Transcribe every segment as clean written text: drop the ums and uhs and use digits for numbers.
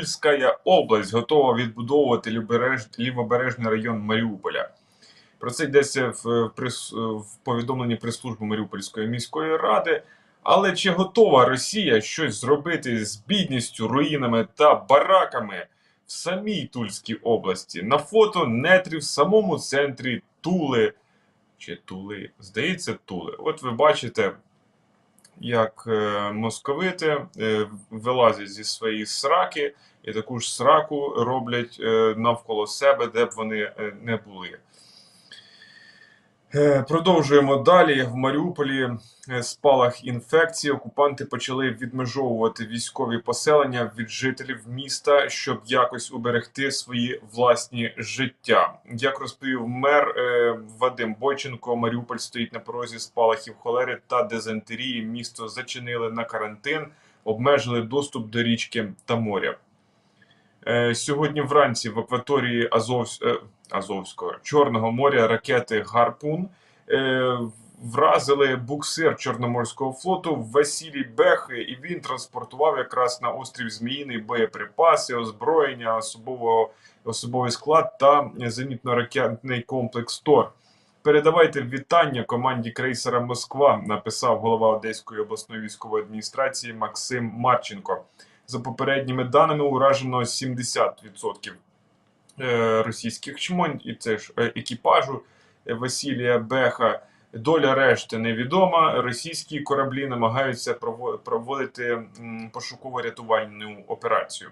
Тульська область готова відбудовувати лівобережний район Маріуполя. Про це йдеться в повідомленні прес-служби Маріупольської міської ради. Але чи готова Росія щось зробити з бідністю, руїнами та бараками в самій Тульській області? На фото нетрі в самому центрі Тули. Чи Тули? Здається, Тули. От ви бачите, як московити вилазять зі своєї сраки і таку ж сраку роблять навколо себе, де б вони не були. Продовжуємо далі. В Маріуполі спалах інфекції. Окупанти почали відмежовувати військові поселення від жителів міста, щоб якось уберегти свої власні життя. Як розповів мер Вадим Бойченко, Маріуполь стоїть на порозі спалахів холери та дизентерії. Місто зачинили на карантин, обмежили доступ до річки та моря. Сьогодні вранці в акваторії Азовського Чорного моря ракети «Гарпун» вразили буксир Чорноморського флоту в Василій Бех, і він транспортував якраз на острів Зміїний боєприпаси, озброєння, особовий склад та зенітно-ракетний комплекс «Тор». Передавайте вітання команді крейсера «Москва», написав голова Одеської обласної військової адміністрації Максим Марченко. За попередніми даними, уражено 70% російських чмонь, і це ж екіпажу Василія Беха. Доля решти невідома. Російські кораблі намагаються проводити пошуково-рятувальну операцію.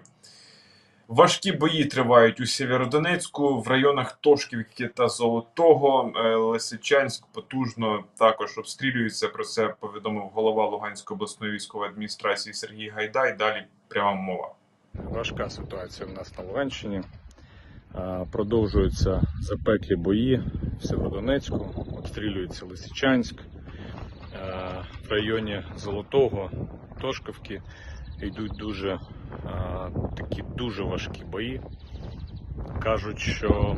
Важкі бої тривають у Сєвєродонецьку, в районах Тошківки та Золотого. Лисичанськ потужно також обстрілюється. Про це повідомив голова Луганської обласної військової адміністрації Сергій Гайдай. Далі пряма мова. Важка ситуація в нас на Луганщині. Продовжуються запеклі бої в Сєвєродонецьку, обстрілюється Лисичанськ. В районі Золотого, Тошківки йдуть дуже важкі бої. Кажуть, що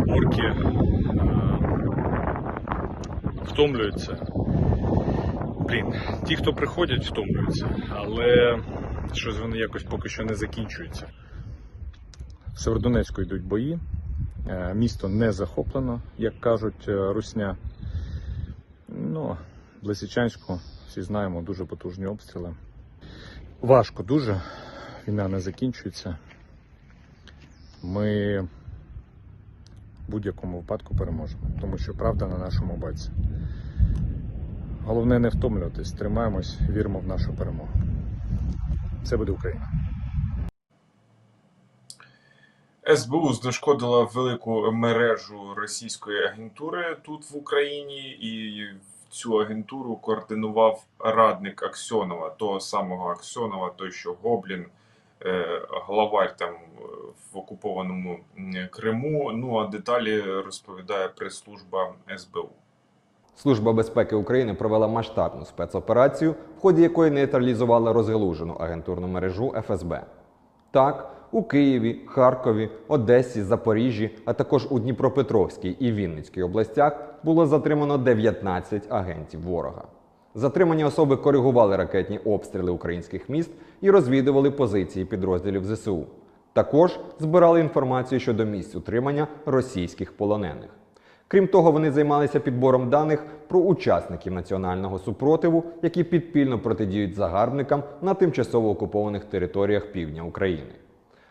орки втомлюються. Ті, хто приходять, втомлюються, але щось вони якось поки що не закінчуються. В Сєвєродонецьку йдуть бої, місто не захоплено, як кажуть русня. В Лисичанську, всі знаємо, дуже потужні обстріли. Важко дуже, війна не закінчується. Ми в будь-якому випадку переможемо, тому що правда на нашому боці. Головне не втомлюватись, тримаємось, віримо в нашу перемогу. Це буде Україна. СБУ знешкодила велику мережу російської агентури тут в Україні, і цю агентуру координував радник Аксьонова, того самого Аксьонова, той, що Гоблін, главарь там в окупованому Криму. Ну а деталі розповідає прес-служба СБУ. Служба безпеки України провела масштабну спецоперацію, в ході якої нейтралізувала розгалужену агентурну мережу ФСБ. Так, у Києві, Харкові, Одесі, Запоріжжі, а також у Дніпропетровській і Вінницькій областях було затримано 19 агентів ворога. Затримані особи коригували ракетні обстріли українських міст і розвідували позиції підрозділів ЗСУ. Також збирали інформацію щодо місць утримання російських полонених. Крім того, вони займалися підбором даних про учасників національного супротиву, які підпільно протидіють загарбникам на тимчасово окупованих територіях півдня України.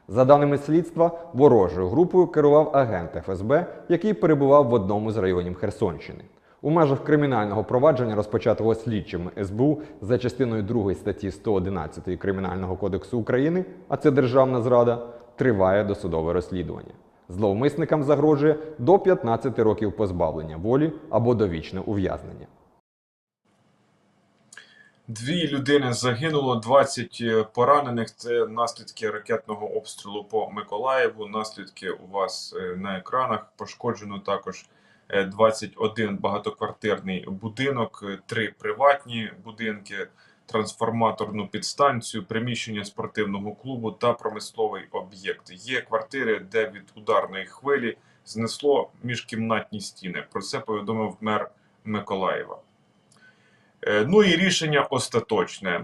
За даними слідства, ворожою групою керував агент ФСБ, який перебував в одному з районів Херсонщини. У межах кримінального провадження, розпочатого слідчими СБУ за частиною 2 статті 111 Кримінального кодексу України, а це державна зрада, триває досудове розслідування. Зловмисникам загрожує до 15 років позбавлення волі або довічне ув'язнення. 2 людини загинуло, 20 поранених. Це наслідки ракетного обстрілу по Миколаєву. Наслідки у вас на екранах. Пошкоджено також 21 багатоквартирний будинок, 3 приватні будинки, трансформаторну підстанцію, приміщення спортивного клубу та промисловий об'єкт. Є квартири, де від ударної хвилі знесло міжкімнатні стіни. Про це повідомив мер Миколаєва. Ну і рішення остаточне.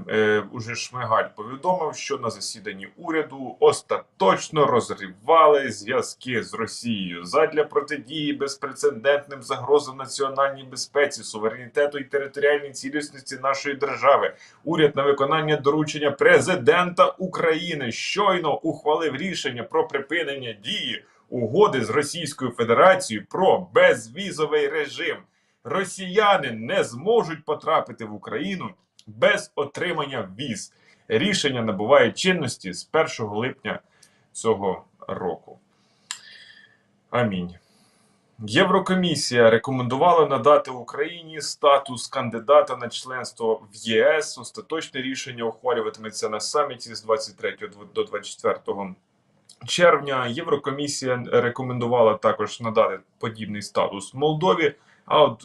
Уже Шмигаль повідомив, що на засіданні уряду остаточно розривали зв'язки з Росією задля протидії безпрецедентним загрозам національній безпеці, суверенітету і територіальній цілісності нашої держави. Уряд на виконання доручення президента України щойно ухвалив рішення про припинення дії угоди з Російською Федерацією про безвізовий режим. Росіяни не зможуть потрапити в Україну без отримання віз. Рішення набуває чинності з 1 липня цього року. Амінь. Єврокомісія рекомендувала надати Україні статус кандидата на членство в ЄС. Остаточне рішення ухвалюватиметься на саміті з 23 до 24 червня. Єврокомісія рекомендувала також надати подібний статус Молдові. А от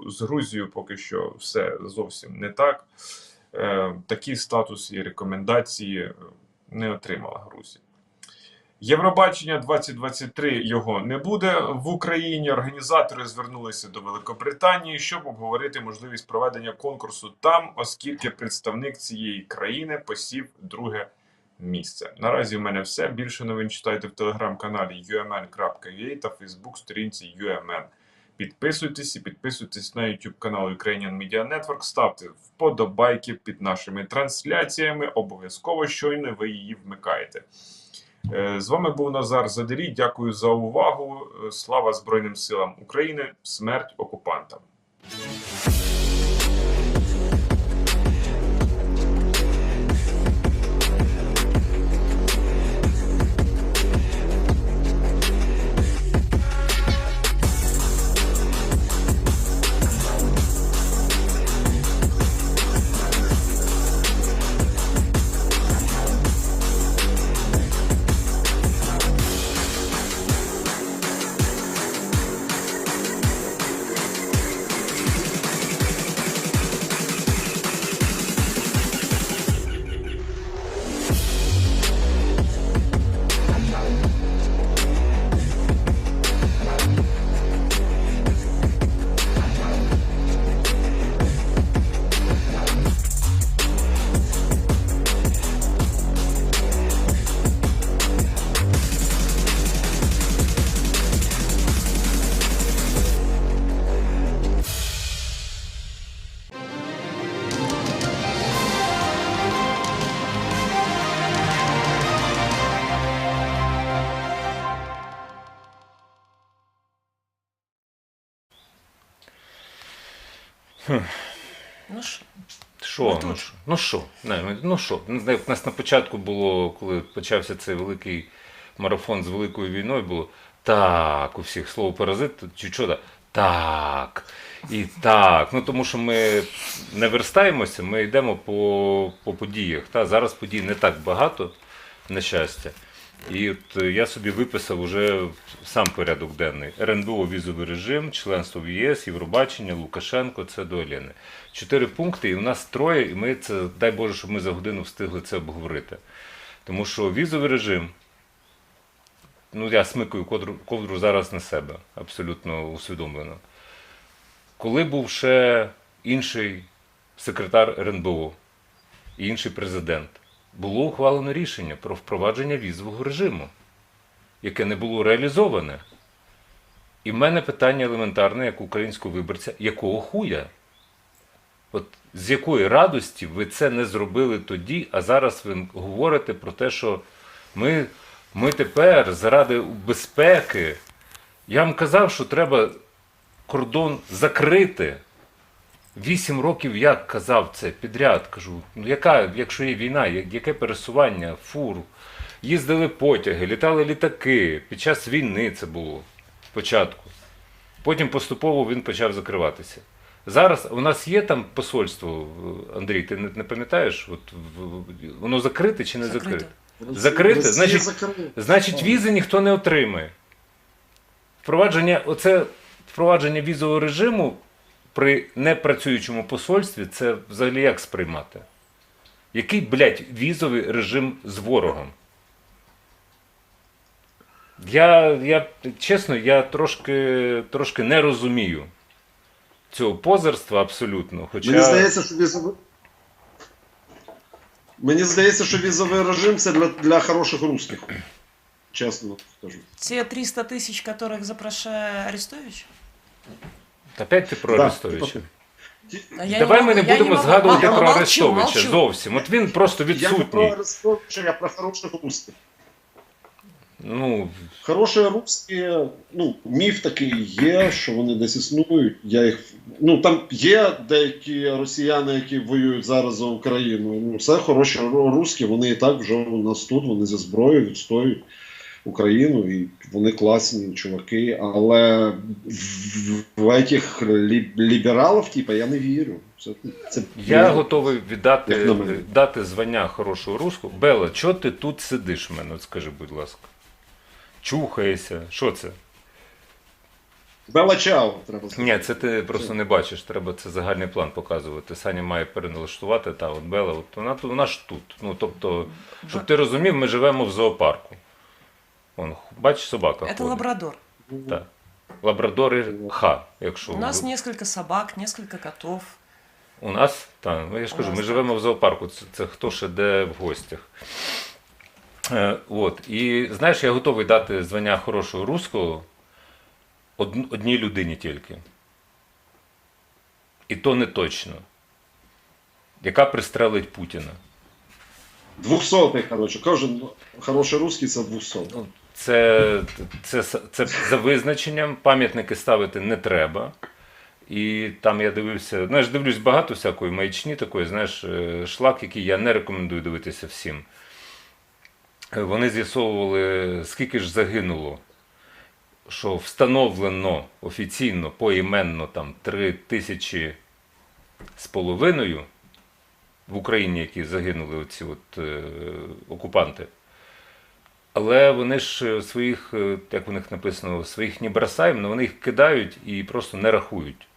з Грузією поки що все зовсім не так. Такий статус і рекомендації не отримала Грузія. Євробачення 2023 його не буде в Україні. Організатори звернулися до Великобританії, щоб обговорити можливість проведення конкурсу там, оскільки представник цієї країни посів друге місце. Наразі в мене все. Більше новин читайте в телеграм-каналі umn.ua та фейсбук-сторінці UMN. Підписуйтесь і підписуйтесь на YouTube канал Ukrainian Media Network, ставте вподобайки під нашими трансляціями, обов'язково щойно ви її вмикаєте. З вами був Назар Задерій, дякую за увагу, слава Збройним силам України, смерть окупантам. Ну що? Що? Ну, тут. Ну що? У нас на початку було, коли почався цей великий марафон з великою війною, було так, у всіх слово паразит, чи що так, і так. Ну тому що ми не верстаємося, ми йдемо по подіях. Зараз подій не так багато, на щастя. І от я собі виписав уже сам порядок денний. РНБО, візовий режим, членство в ЄС, Євробачення, Лукашенко, це до Олени. 4 пункти, і у нас 3, і ми це, дай Боже, щоб ми за годину встигли це обговорити. Тому що візовий режим, ну я смикаю ковдру зараз на себе, абсолютно усвідомлено. Коли був ще інший секретар РНБО і інший президент, було ухвалено рішення про впровадження візового режиму, яке не було реалізоване. І в мене питання елементарне, як українського виборця, якого хуя? От з якої радості ви це не зробили тоді, а зараз ви говорите про те, що ми тепер заради безпеки, я вам казав, що треба кордон закрити. 8 років я казав це підряд, кажу, ну якщо є війна, яке пересування, фур, їздили потяги, літали літаки, під час війни це було спочатку. Потім поступово він почав закриватися. Зараз у нас є там посольство, Андрій, ти не пам'ятаєш, воно закрите чи не закрите? Закрите, значить візи ніхто не отримає. Впровадження візового режиму при непрацюючому посольстві, це взагалі як сприймати? Який, блядь, візовий режим з ворогом? Чесно, я трошки не розумію цього позерства абсолютно. Хоча... Мені здається, що візовий режим це для хороших русських. Чесно скажу. Те 300 тысяч, которых запрашивает Арестович? Опять ти про Да. Арестовича. А я Давай не ми не могу, я будемо не могу. згадувати Молчу, про молчу, Арестовича молчу. зовсім. От він просто Я не про відсутній. Арестовича, я про хороших русських. Ну, Хороші русські, ну, міф такий є, що вони десь існують. Я їх, ну, там є деякі росіяни, які воюють зараз за Україну. Ну, це хороші русські, вони і так вже у нас тут, вони зі зброєю відстоюють Україну, і вони класні чуваки. Але в этих лібералів, типа, я не вірю. Це я готовий віддати Як на мене. дати звання хорошого руського. Бела, чого ти тут сидиш в мене? От скажи, будь ласка. Чухаєшся. Що це? Бела Чао, треба сказати. Ні, це ти просто не бачиш. Треба це загальний план показувати. Саня має переналаштувати, та от Бела, от вона ж тут. Ну, тобто, щоб ти розумів, ми живемо в зоопарку. Вон, бачиш, собака Это ходить. лабрадор. Так. Лабрадори ха, якщо У нас несколько собак, несколько котов. У нас, так, я ж кажу, ми живемо в зоопарку, це хто ще де в гостях. От. І знаєш, я готовий дати звання хорошого руського одній людині тільки. І то не точно. Яка пристрелить Путіна. 200-й, коротше. Кожен хороший русський це 200. Ну, це за визначенням, пам'ятники ставити не треба. І там я дивився, знаєш, дивлюсь багато всякої маячні такої, знаєш, шлак, який я не рекомендую дивитися всім. Вони з'ясовували, скільки ж загинуло, що встановлено офіційно, поіменно, там 3,5 тисячі в Україні, які загинули оці от окупанти. Але вони ж своїх, як у них написано, своїх не бросаємо, але вони їх кидають і просто не рахують.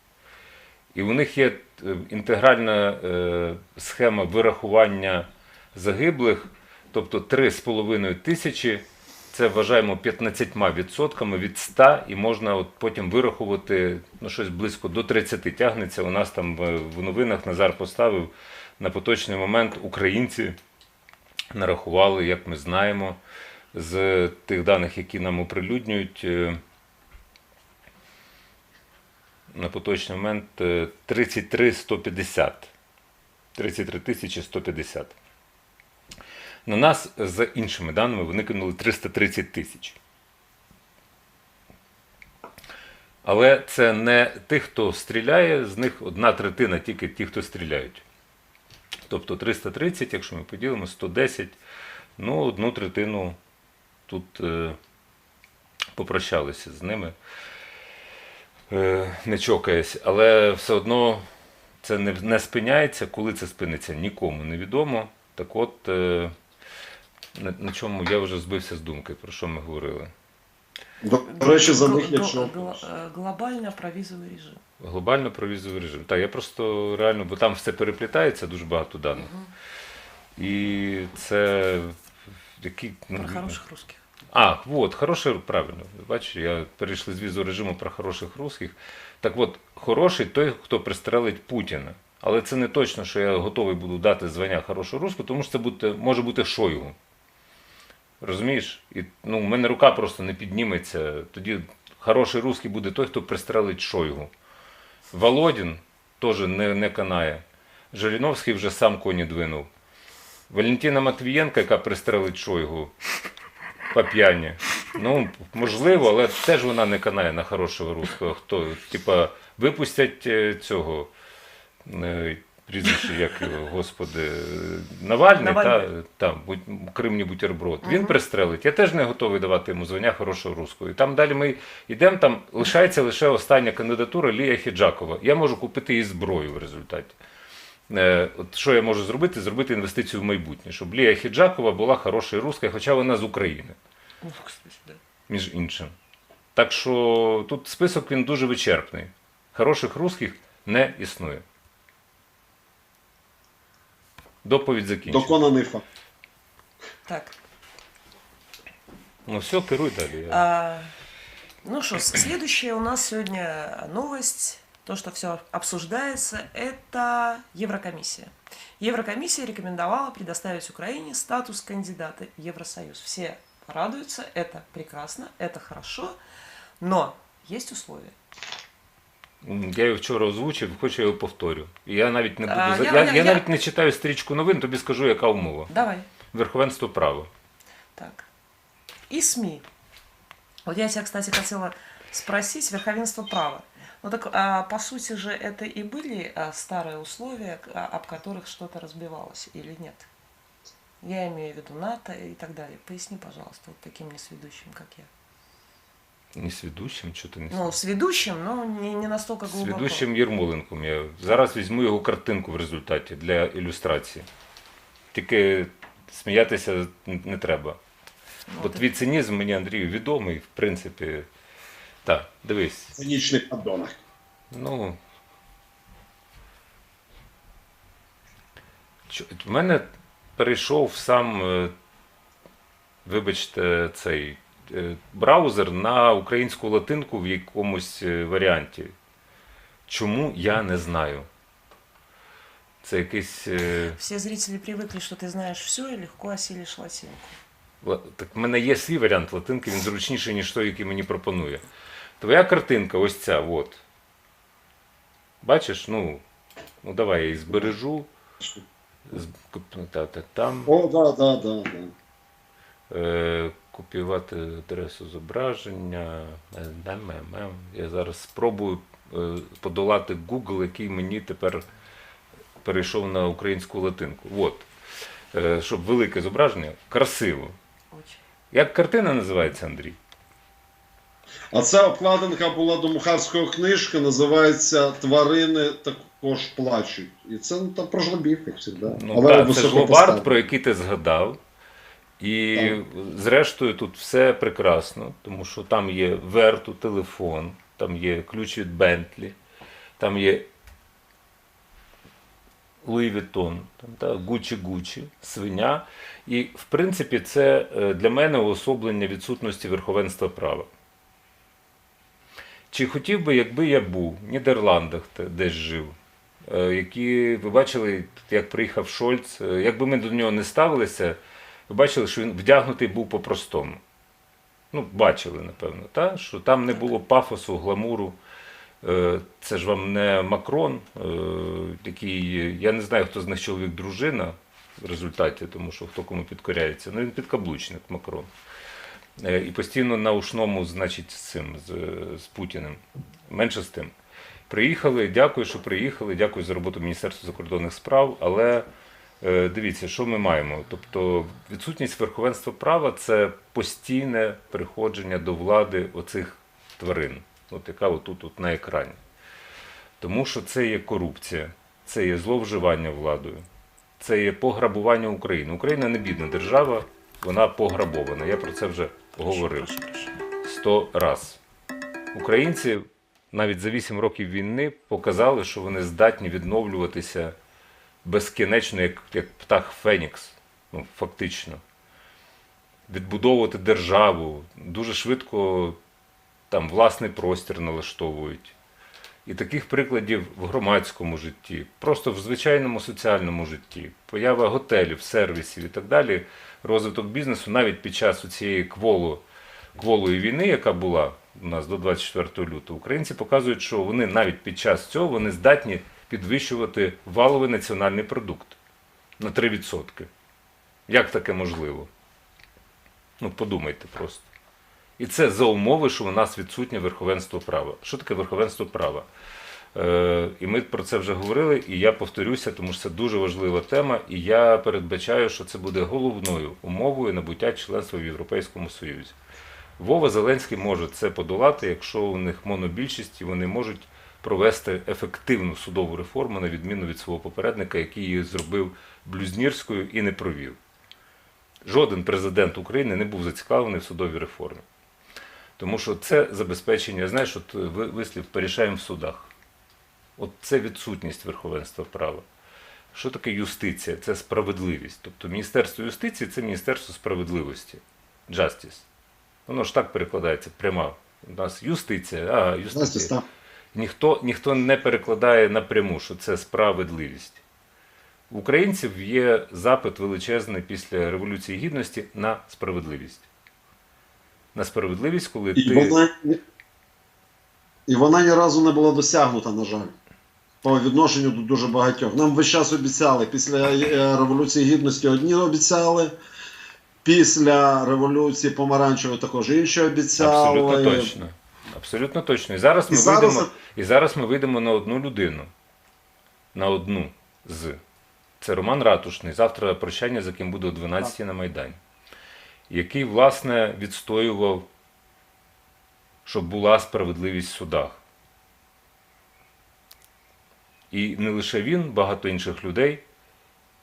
І у них є інтегральна схема вирахування загиблих, тобто 3,5 тисячі, це вважаємо 15% від 100, і можна от потім вирахувати, ну, щось близько до 30 тягнеться. У нас там в новинах Назар поставив, на поточний момент українці нарахували, як ми знаємо, з тих даних, які нам оприлюднюють, на поточний момент 33 150. На нас, за іншими даними, вони кинули 330 тисяч. Але це не тих, хто стріляє, з них 1/3 тільки ті, хто стріляють. Тобто 330, якщо ми поділимо, 110, ну, 1/3 тут попрощалися з ними, не чокаясь. Але все одно це не спиняється. Коли це спиниться, нікому не відомо. Так от, на чому я вже збився з думки, про що ми говорили. До речі, за них якщо... Глобально провизовий режим. Глобально провізовий режим. Так, я просто реально, бо там все переплітається, дуже багато даних. І це які... Про хороших русских. От, хороший, правильно. Бачиш, я перейшли з візового режиму про хороших русських. Так от, хороший той, хто пристрелить Путіна. Але це не точно, що я готовий буду дати звання хорошого русского, тому що це може бути Шойгу. Розумієш? І, ну, у мене рука просто не підніметься. Тоді хороший русський буде той, хто пристрелить Шойгу. Володін теж не канає. Жириновський вже сам коні двинув. Валентина Матвієнка, яка пристрелить Шойгу по п'яні. Ну, можливо, але теж вона не канає на хорошого русского. Хто? Типа, випустять цього, прізвище, як його, господи, Навальний. Кремній бутерброд. Він пристрелить. Я теж не готовий давати йому звання хорошого русского. І там далі ми йдемо, там лишається лише остання кандидатура Лія Хіджакова. Я можу купити їй зброю в результаті. От що я можу зробити? Зробити інвестицію в майбутнє, щоб Лія Хіджакова була хорошою русскою, хоча вона з України. Між іншим. Так що тут список він дуже вичерпний. Хороших русских не існує. Доповідь закінчена. Доконаний факт. Так. Ну все, керуй далі. Ну что, следующая у нас сегодня новость. то, что все обсуждается, это Еврокомиссия. Еврокомиссия рекомендовала предоставить Украине статус кандидата в Евросоюз. Все радуются, это прекрасно, это хорошо, но есть условия. Я його вчора озвучив, хочу його повторю. І я навіть не буду. Я Навіть не читаю стрічку новин, тобі скажу, яка умова. Давай. Верховенство права. Так. И СМИ. Вот я тебя, кстати, хотела спросить, верховенство права. Ну так, по сути же, это и были старые условия, об которых что-то разбивалось или нет? Я имею в виду НАТО и так далее. Поясни, пожалуйста, вот таким несведущим, как я. Не свідущим, що ти не Ну, с ведущим, но не настолько З глубоко. ведучим Єрмоленком. Я зараз візьму його картинку в результаті для ілюстрації. Тільки сміятися не треба. Ну, Бо твій цинізм мені, Андрію, відомий, в принципі. Так, дивись. Цинічний подонок. Ну. В мене перейшов сам, вибачте, цей браузер на українську латинку в якомусь варіанті. Чому, я не знаю. Це якийсь... Все зрители привыкли, что ты знаешь все и легко осилишь латинку. Так в мене є свій варіант латинки, він зручніший, ніж той, який мені пропонує. Твоя картинка ось ця, от. Бачиш? Ну давай я її збережу. Там. О, да. Копіювати адресу зображення. Я зараз спробую подолати Google, який мені тепер перейшов на українську латинку. От. Щоб велике зображення, красиво. Очень. Як картина називається, Андрій? А ця обкладинка була до Мухарської книжки, називається «Тварини також плачуть». І це там про жлобів, як завжди. Ну, так, це ж Лобард, про який ти згадав. І так. Зрештою тут все прекрасно, тому що там є Верту, телефон, там є ключ від Бентлі, там є Луї Вітон, Гуччі, свиня. І, в принципі, це для мене уособлення відсутності верховенства права. Чи хотів би, якби я був в Нідерландах, десь жив, які, ви бачили, як приїхав Шольц, якби ми до нього не ставилися, ви бачили, що він вдягнутий був по-простому. Ну, бачили, напевно, та? Що там не було пафосу, гламуру. Це ж вам не Макрон, який, я не знаю, хто з них чоловік-дружина в результаті, тому що хто кому підкоряється. Ну, він підкаблучник, Макрон. І постійно на ушному, значить, з Путіним. Менше з тим. Приїхали, дякую, що приїхали, дякую за роботу Міністерства закордонних справ, але дивіться, що ми маємо. Тобто відсутність верховенства права – це постійне приходження до влади оцих тварин, от яка отут на екрані. Тому що це є корупція, це є зловживання владою, це є пограбування України. Україна не бідна держава, вона пограбована. Я про це вже говорив 100 раз. Українці навіть за 8 років війни показали, що вони здатні відновлюватися безкінечно, як птах Фенікс, ну, фактично. Відбудовувати державу, дуже швидко там власний простір налаштовують. І таких прикладів в громадському житті, просто в звичайному соціальному житті, поява готелів, сервісів і так далі, розвиток бізнесу навіть під час цієї кволої війни, яка була у нас до 24 лютого, українці показують, що вони навіть під час цього вони здатні підвищувати валовий національний продукт на 3%. Як таке можливо? Ну, подумайте просто. І це за умови, що у нас відсутнє верховенство права. Що таке верховенство права? І ми про це вже говорили, і я повторюся, тому що це дуже важлива тема, і я передбачаю, що це буде головною умовою набуття членства в Європейському Союзі. Вова Зеленський може це подолати, якщо у них монобільшість, і вони можуть провести ефективну судову реформу, на відміну від свого попередника, який її зробив блюзнірською і не провів. Жоден президент України не був зацікавлений в судовій реформі. Тому що це забезпечення, знаєш, от вислів «порішаємо в судах». От це відсутність верховенства права. Що таке юстиція? Це справедливість. Тобто Міністерство юстиції – це Міністерство справедливості. Justice. Воно ж так перекладається прямо. У нас юстиція, юстиція. Ніхто не перекладає напряму, що це справедливість. У українців є запит величезний після Революції Гідності на справедливість. На справедливість, коли І вона ні разу не була досягнута, на жаль, по відношенню до дуже багатьох. Нам весь час обіцяли, після Революції Гідності одні обіцяли, після Революції Помаранчевої також інші обіцяли. Абсолютно точно. Абсолютно точно. І зараз ми вийдемо на одну людину. На одну з. Це Роман Ратушний. Завтра прощання, за ким буде о 12-й на Майдані. Який, власне, відстоював, щоб була справедливість в судах. І не лише він, багато інших людей,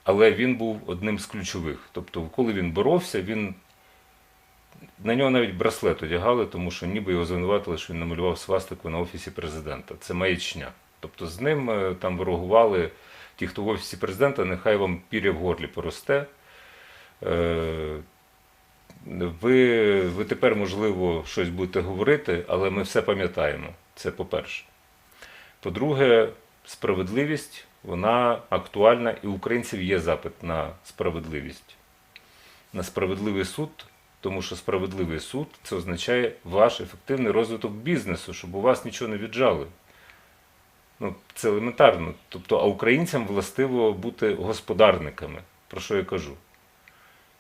але він був одним з ключових. Тобто, коли він боровся, на нього навіть браслет одягали, тому що ніби його звинуватили, що він намалював свастику на Офісі Президента. Це маячня. Тобто з ним там ворогували ті, хто в Офісі Президента, нехай вам пір'я в горлі поросте. Ви тепер, можливо, щось будете говорити, але ми все пам'ятаємо. Це по-перше. По-друге, справедливість, вона актуальна, і у українців є запит на справедливість. На справедливий суд, тому що справедливий суд – це означає ваш ефективний розвиток бізнесу, щоб у вас нічого не віджали. Це елементарно. Тобто, а українцям властиво бути господарниками, про що я кажу.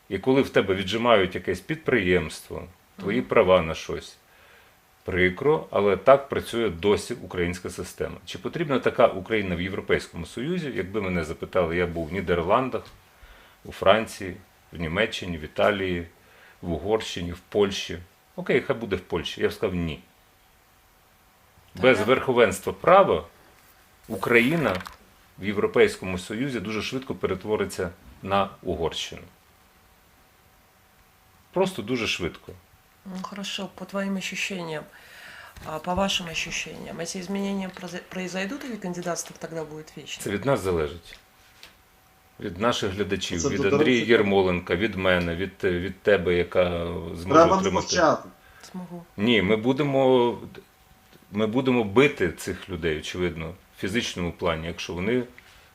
І коли в тебе віджимають якесь підприємство, твої права на щось, прикро, але так працює досі українська система. Чи потрібна така Україна в Європейському Союзі? Якби мене запитали, я був в Нідерландах, у Франції, в Німеччині, в Італії, в Угорщині, в Польщі. Окей, хай буде в Польщі. Я б сказав ні. Без верховенства права Україна в Європейському Союзі дуже швидко перетвориться на Угорщину. Просто дуже швидко. Ну, хорошо, по твоим ощущениям, по вашим ощущениям, эти изменения произойдут или кандидатство тогда будет вечно? Це від нас залежить. Від наших глядачів, Це від до Андрія речі, Єрмоленка, від мене, від тебе, яка зможе Треба не отримати. мовчати. Смогу. Ні, ми будемо бити цих людей, очевидно, в фізичному плані, якщо вони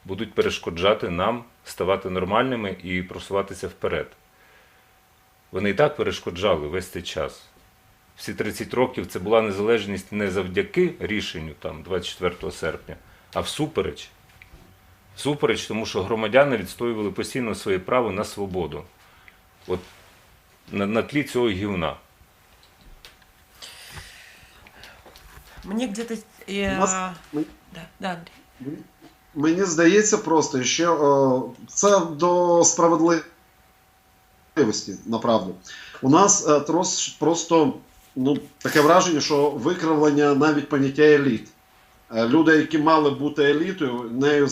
будуть перешкоджати нам ставати нормальними і просуватися вперед. Вони і так перешкоджали весь цей час. Всі 30 років це була незалежність не завдяки рішенню 24 серпня, а всупереч. Всупереч, тому що громадяни відстоювали постійно своє право на свободу. От на тлі цього гівна. Мне где-то... Да, Андрей. Мені здається просто, що це до справедливості, направду. У нас просто таке враження, що викривлення навіть поняття еліт. Люди, які мали бути елітою, нею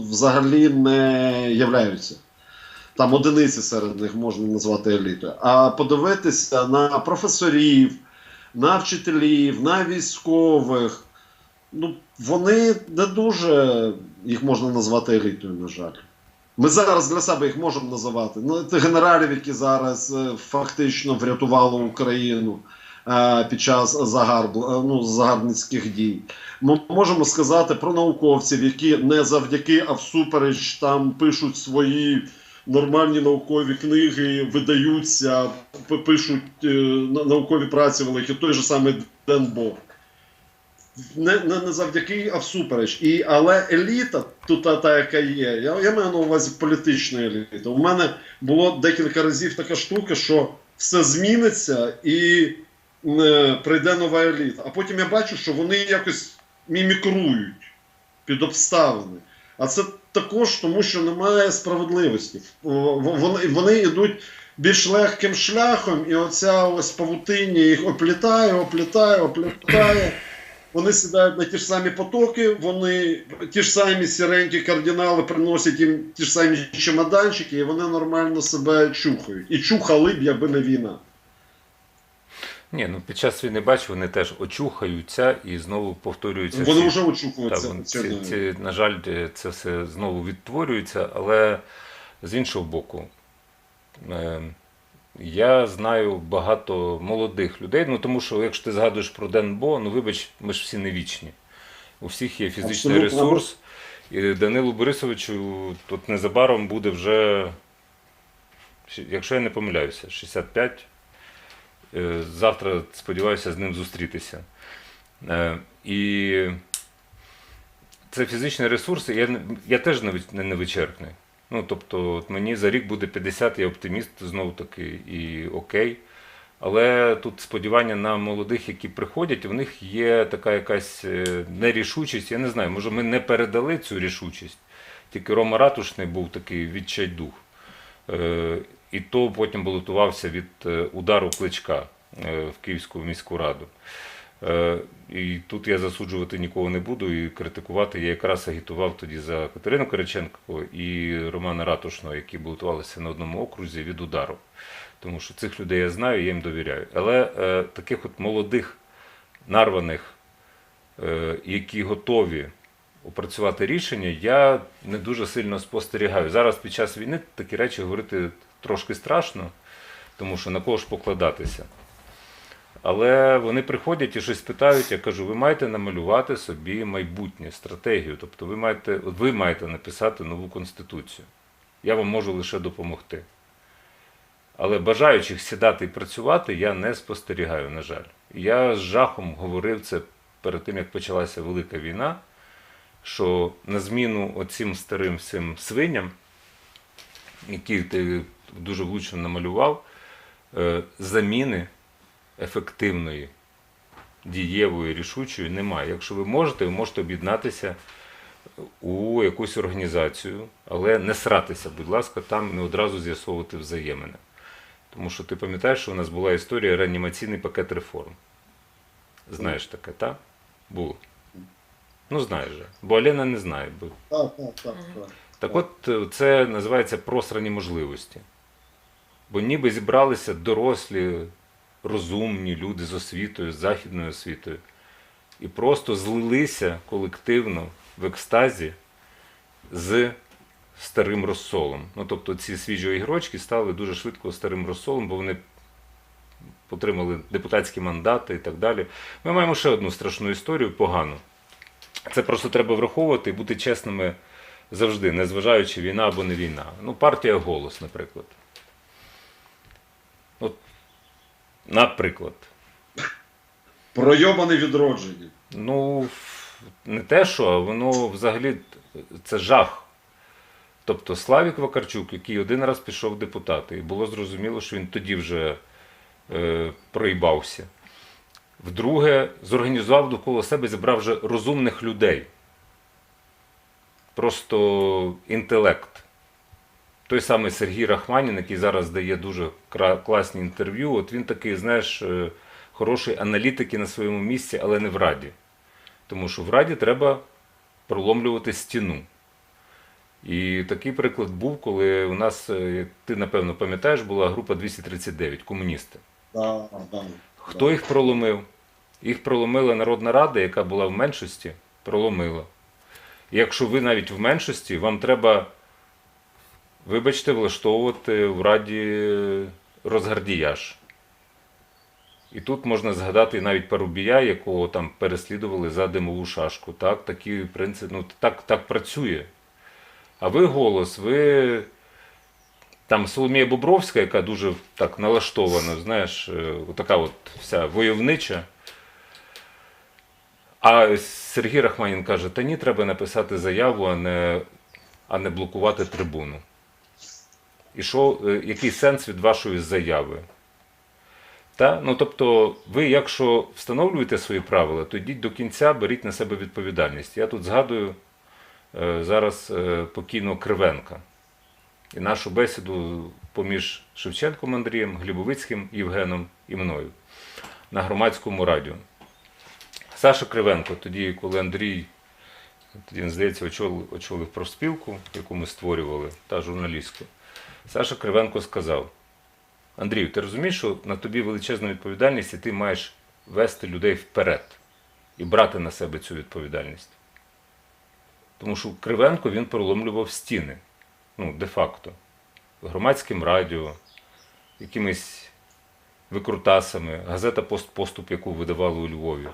взагалі не являються. Там одиниці серед них можна назвати елітою. А подивитися на професорів, на вчителів, на військових, вони не дуже їх можна назвати елітою, на жаль. Ми зараз для себе їх можемо називати. Це генералів, які зараз фактично врятували Україну під час загарбницьких дій. Ми можемо сказати про науковців, які не завдяки, а всупереч там пишуть свої нормальні наукові книги, видаються, пишуть наукові праці великі. Той же самий Денбо. Не завдяки, а всупереч. Але еліта, тут та, яка є, я маю на увазі політичну еліту. У мене було декілька разів така штука, що все зміниться і прийде нова еліта. А потім я бачу, що вони якось мімікрують під обставини. А це також тому, що немає справедливості. Вони йдуть більш легким шляхом, і оця ось павутиння їх оплітає. Вони сідають на ті ж самі потоки, ті ж самі сіренькі кардинали приносять їм ті ж самі чемоданчики, і вони нормально себе чухають. І чухали б, якби не війна. Ні, під час війни, бачу, вони теж очухаються і знову повторюються. Вони вже очухуються. На жаль, це все знову відтворюється, але з іншого боку, я знаю багато молодих людей, тому що, якщо ти згадуєш про Денбо, вибач, ми ж всі не вічні. У всіх є фізичний Абсолютно. ресурс. І Данилу Борисовичу тут незабаром буде вже, якщо я не помиляюся, 65. Завтра сподіваюся з ним зустрітися. І це фізичний ресурс, і я теж не вичерпний. Ну, тобто, от мені за рік буде 50, я оптиміст знову таки, і окей. Але тут сподівання на молодих, які приходять, у них є така якась нерішучість. Я не знаю, може ми не передали цю рішучість. Тільки Рома Ратушний був такий відчайдух. І то потім балотувався від удару Кличка в Київську міську раду. І тут я засуджувати нікого не буду і критикувати. Я якраз агітував тоді за Катерину Кириченко і Романа Ратушного, які балотувалися на одному окрузі від удару. Тому що цих людей я знаю, я їм довіряю. Але таких от молодих, нарваних, які готові опрацювати рішення, я не дуже сильно спостерігаю. Зараз під час війни такі речі говорити трошки страшно, тому що на кого ж покладатися. Але вони приходять і щось питають, я кажу, ви маєте намалювати собі майбутнє, стратегію. Тобто ви маєте написати нову конституцію. Я вам можу лише допомогти. Але бажаючих сідати і працювати я не спостерігаю, на жаль. Я з жахом говорив це перед тим, як почалася Велика війна, що на зміну оцим старим всім свиням, які ти дуже влучно намалював, заміни ефективної, дієвої, рішучої немає. Якщо ви можете об'єднатися у якусь організацію, але не сратися, будь ласка, там не одразу з'ясовувати взаємини. Тому що ти пам'ятаєш, що у нас була історія реанімаційний пакет реформ. Знаєш таке, так? Було. Ну, знаєш же. Бо Олена не знає. Так. Так от, це називається просрані можливості. Бо ніби зібралися дорослі, розумні люди з освітою, з західною освітою. І просто злилися колективно в екстазі з старим розсолом. Ну, тобто ці свіжі огірочки стали дуже швидко старим розсолом, бо вони отримали депутатські мандати і так далі. Ми маємо ще одну страшну історію, погану. Це просто треба враховувати і бути чесними завжди, незважаючи війна або не війна. Ну, партія «Голос», наприклад. От, наприклад. Пройобане відродження. Ну, не те, що, а воно взагалі, це жах. Тобто Славік Вакарчук, який один раз пішов в депутати, і було зрозуміло, що він тоді вже проїбався. Вдруге, зорганізував довкола себе, зібрав вже розумних людей. Просто інтелект. Той самий Сергій Рахманін, який зараз дає дуже класні інтерв'ю, от він такий, знаєш, хороший аналітик і на своєму місці, але не в Раді. Тому що в Раді треба проломлювати стіну. І такий приклад був, коли у нас, як ти, напевно, пам'ятаєш, була група 239, комуністи. Да. Хто їх проломив? Їх проломила Народна Рада, яка була в меншості, проломила. І якщо ви навіть в меншості, вам треба, вибачте, влаштовувати в Раді розгардіяж. І тут можна згадати навіть Парубія, якого там переслідували за димову шашку. Так, такі принципи, ну, так працює. А ви «Голос», ви там Соломія Бобровська, яка дуже так налаштована, знаєш, така от вся войовнича. А Сергій Рахманін каже, та ні, треба написати заяву, а не блокувати трибуну. І що, який сенс від вашої заяви? Ну, тобто, ви, якщо встановлюєте свої правила, то йдіть до кінця, беріть на себе відповідальність. Я тут згадую зараз покійного Кривенка і нашу бесіду поміж Шевченком Андрієм, Глібовицьким Євгеном і мною на громадському радіо. Саша Кривенко, тоді, коли Андрій, він, здається, очолив профспілку, яку ми створювали, та журналістську, Саша Кривенко сказав: Андрію, ти розумієш, що на тобі величезна відповідальність, і ти маєш вести людей вперед і брати на себе цю відповідальність. Тому що Кривенко, він проломлював стіни, ну, де-факто, громадським радіо, якимись викрутасами, газета «Постпоступ», яку видавали у Львові.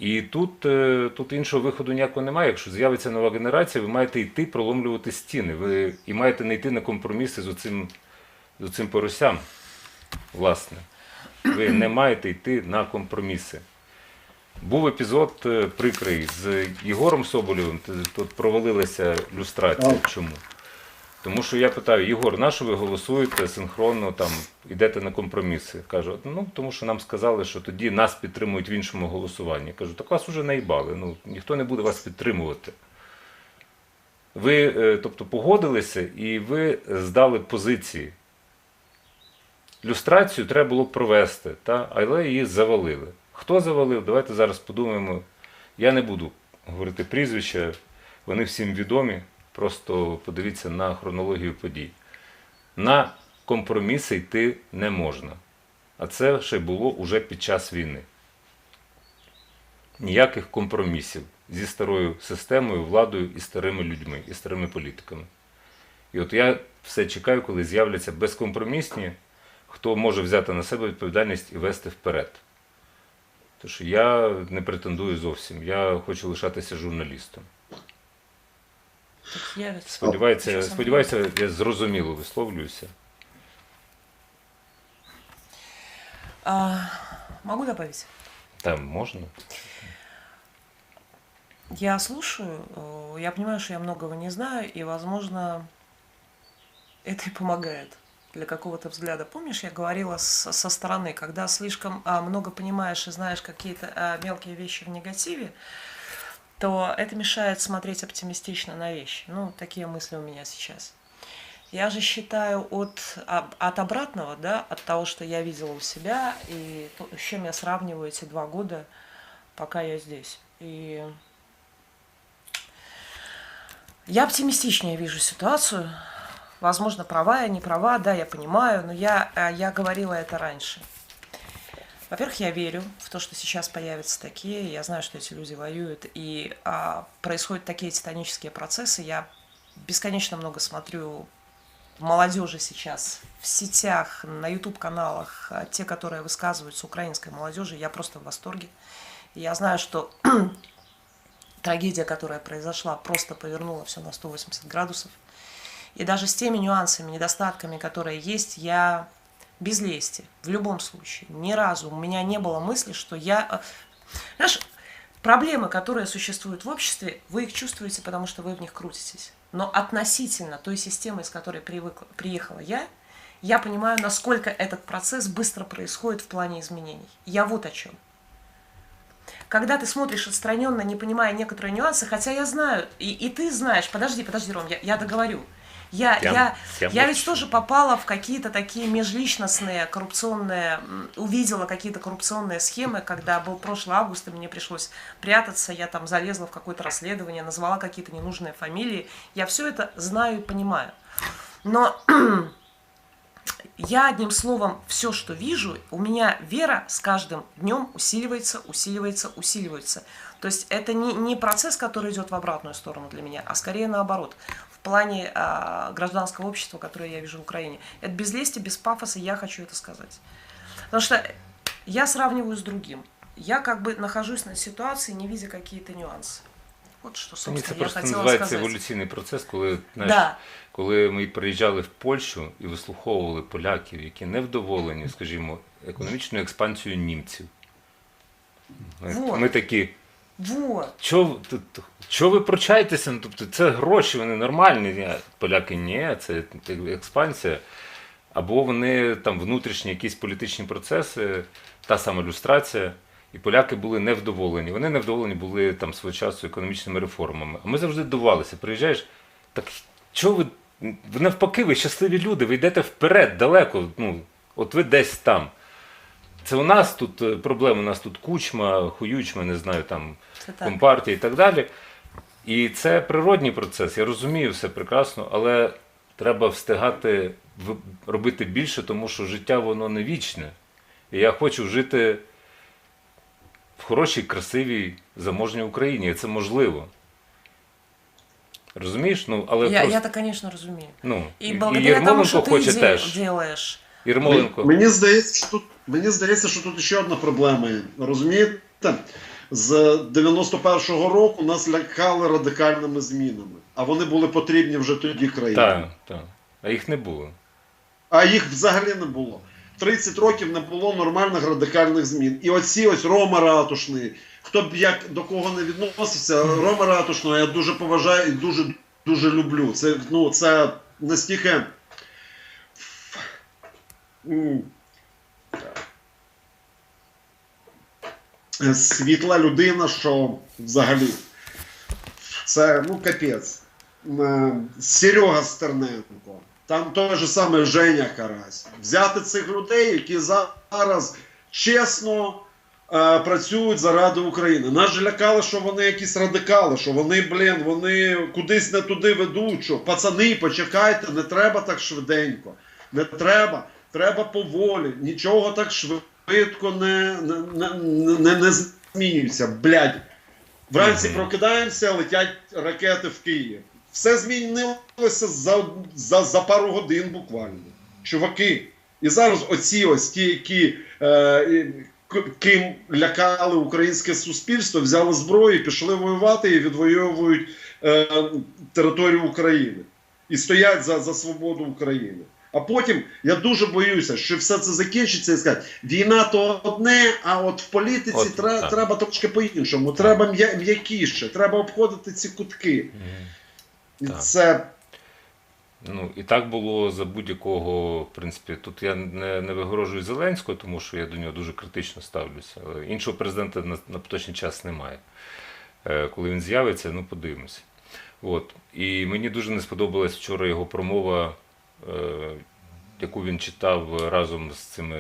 І тут іншого виходу ніякого немає. Якщо з'явиться нова генерація, ви маєте йти проломлювати стіни. Ви і маєте не йти на компроміси з оцим поросям. Власне. Ви не маєте йти на компроміси. Був епізод прикрий з Єгором Соболєвим, тут провалилася люстрація. Чому? Тому що я питаю: Єгор, на що ви голосуєте синхронно, там, йдете на компроміси? Кажу, ну, тому що нам сказали, що тоді нас підтримують в іншому голосуванні. Кажу, так вас уже наїбали, ну, ніхто не буде вас підтримувати. Ви, тобто, погодилися і ви здали позиції. Люстрацію треба було провести, але її завалили. Хто завалив? Давайте зараз подумаємо. Я не буду говорити прізвища, вони всім відомі. Просто подивіться на хронологію подій. На компроміси йти не можна. А це ще було уже під час війни. Ніяких компромісів зі старою системою, владою і старими людьми, і старими політиками. І от я все чекаю, коли з'являться безкомпромісні, хто може взяти на себе відповідальність і вести вперед. Тож я не претендую зовсім, я хочу лишатися журналістом. Сподіваюся, я зрозуміло висловлююся. Могу добавить? Там можно? Я слушаю, я понимаю, что я многого не знаю, и, возможно, это и помогает для какого-то взгляда. Помнишь, я говорила со стороны, когда слишком много понимаешь и знаешь какие-то мелкие вещи в негативе, то это мешает смотреть оптимистично на вещи. Ну, такие мысли у меня сейчас. Я же считаю от обратного, да, от того, что я видела у себя, и то, с чем я сравниваю эти 2 года, пока я здесь. И я оптимистичнее вижу ситуацию. Возможно, права я, не права, да, я понимаю, но я говорила это раньше. Во-первых, я верю в то, что сейчас появятся такие, я знаю, что эти люди воюют, и происходят такие титанические процессы. Я бесконечно много смотрю молодежи сейчас в сетях, на YouTube-каналах, те, которые высказываются украинской молодежи, я просто в восторге. И я знаю, что трагедия, которая произошла, просто повернула все на 180 градусов. И даже с теми нюансами, недостатками, которые есть, я без лести, в любом случае, ни разу у меня не было мысли, что я... Знаешь, проблемы, которые существуют в обществе, вы их чувствуете, потому что вы в них крутитесь. Но относительно той системы, из которой приехала я понимаю, насколько этот процесс быстро происходит в плане изменений. Я вот о чем. Когда ты смотришь отстраненно, не понимая некоторые нюансы, хотя я знаю, и ты знаешь, подожди, Ром, я договорю. Я ведь тоже попала в какие-то такие межличностные, коррупционные, увидела какие-то коррупционные схемы, когда был прошлый август, и мне пришлось прятаться, я там залезла в какое-то расследование, назвала какие-то ненужные фамилии. Я все это знаю и понимаю. Но я, одним словом, все, что вижу, у меня вера с каждым днем усиливается. То есть это не процесс, который идет в обратную сторону для меня, а скорее наоборот. В плане гражданского общества, которое я вижу в Украине. Это без лести, без пафоса, я хочу это сказать. Потому что я сравниваю с другим. Я как бы нахожусь на ситуации, не видя какие-то нюансы. От що, собственно, це я просто хотіла називається сказати. еволюційний процес, коли, знаєш, Да. коли ми приїжджали в Польщу і вислуховували поляків, які невдоволені, скажімо, економічною експансією німців. Вот. Ми такі, Вот. чого ви пручаєтеся? Ну, тобто це гроші, вони нормальні. Поляки ні, це експансія. Або вони там внутрішні якісь політичні процеси, та сама люстрація. І поляки були невдоволені. Вони невдоволені були там свого часу економічними реформами. А ми завжди дивувалися. Приїжджаєш, так чого ви навпаки, ви щасливі люди, ви йдете вперед, далеко. Ну, от ви десь там. Це у нас тут проблеми, у нас тут Кучма, Хуючма, не знаю, там Компартія і так далі. І це природній процес, я розумію все прекрасно, але треба встигати робити більше, тому що життя воно не вічне. І я хочу жити в хорошій, красивій, заможній Україні, і це можливо. Розумієш? Ну, але Я-то, конечно, розумію. Ну, і благодаря тому, що ти робиш. Єрмоленко. Мені здається, що тут ще одна проблема. Розумієте? з 91-го року нас лякали радикальними змінами. А вони були потрібні вже тоді країні. Так. А їх не було. А їх взагалі не було. 30 років не було нормальних радикальних змін. І оці ось Рома Ратушний, хто б як до кого не відносився, Рома Ратушного я дуже поважаю і дуже люблю. Це, ну, це настільки світла людина, що взагалі це, ну, капець. Серега Стерненко, там той же саме Женя Карась. Взяти цих людей, які зараз чесно працюють заради України. Нас же лякали, що вони якісь радикали, що вони, вони кудись не туди ведуть, що пацани, почекайте, не треба так швиденько. Не треба, треба поволі, нічого так швидко не змінюється. Блядь. Вранці прокидаємося, летять ракети в Київ. Все змінилося за пару годин буквально. Чуваки. І зараз оці ось ті, які ким лякали українське суспільство, взяли зброю, пішли воювати і відвоюють територію України. І стоять за свободу України. А потім, я дуже боюся, що все це закінчиться і скажуть, війна то одне, а от в політиці треба трошки по-іншому, треба м'якіше, треба обходити ці кутки. І це... Ну, і так було за будь-якого, в принципі, тут я не вигорожую Зеленського, тому що я до нього дуже критично ставлюся. Але іншого президента на поточний час немає. Коли він з'явиться, ну подивимося. От. І мені дуже не сподобалась вчора його промова, яку він читав разом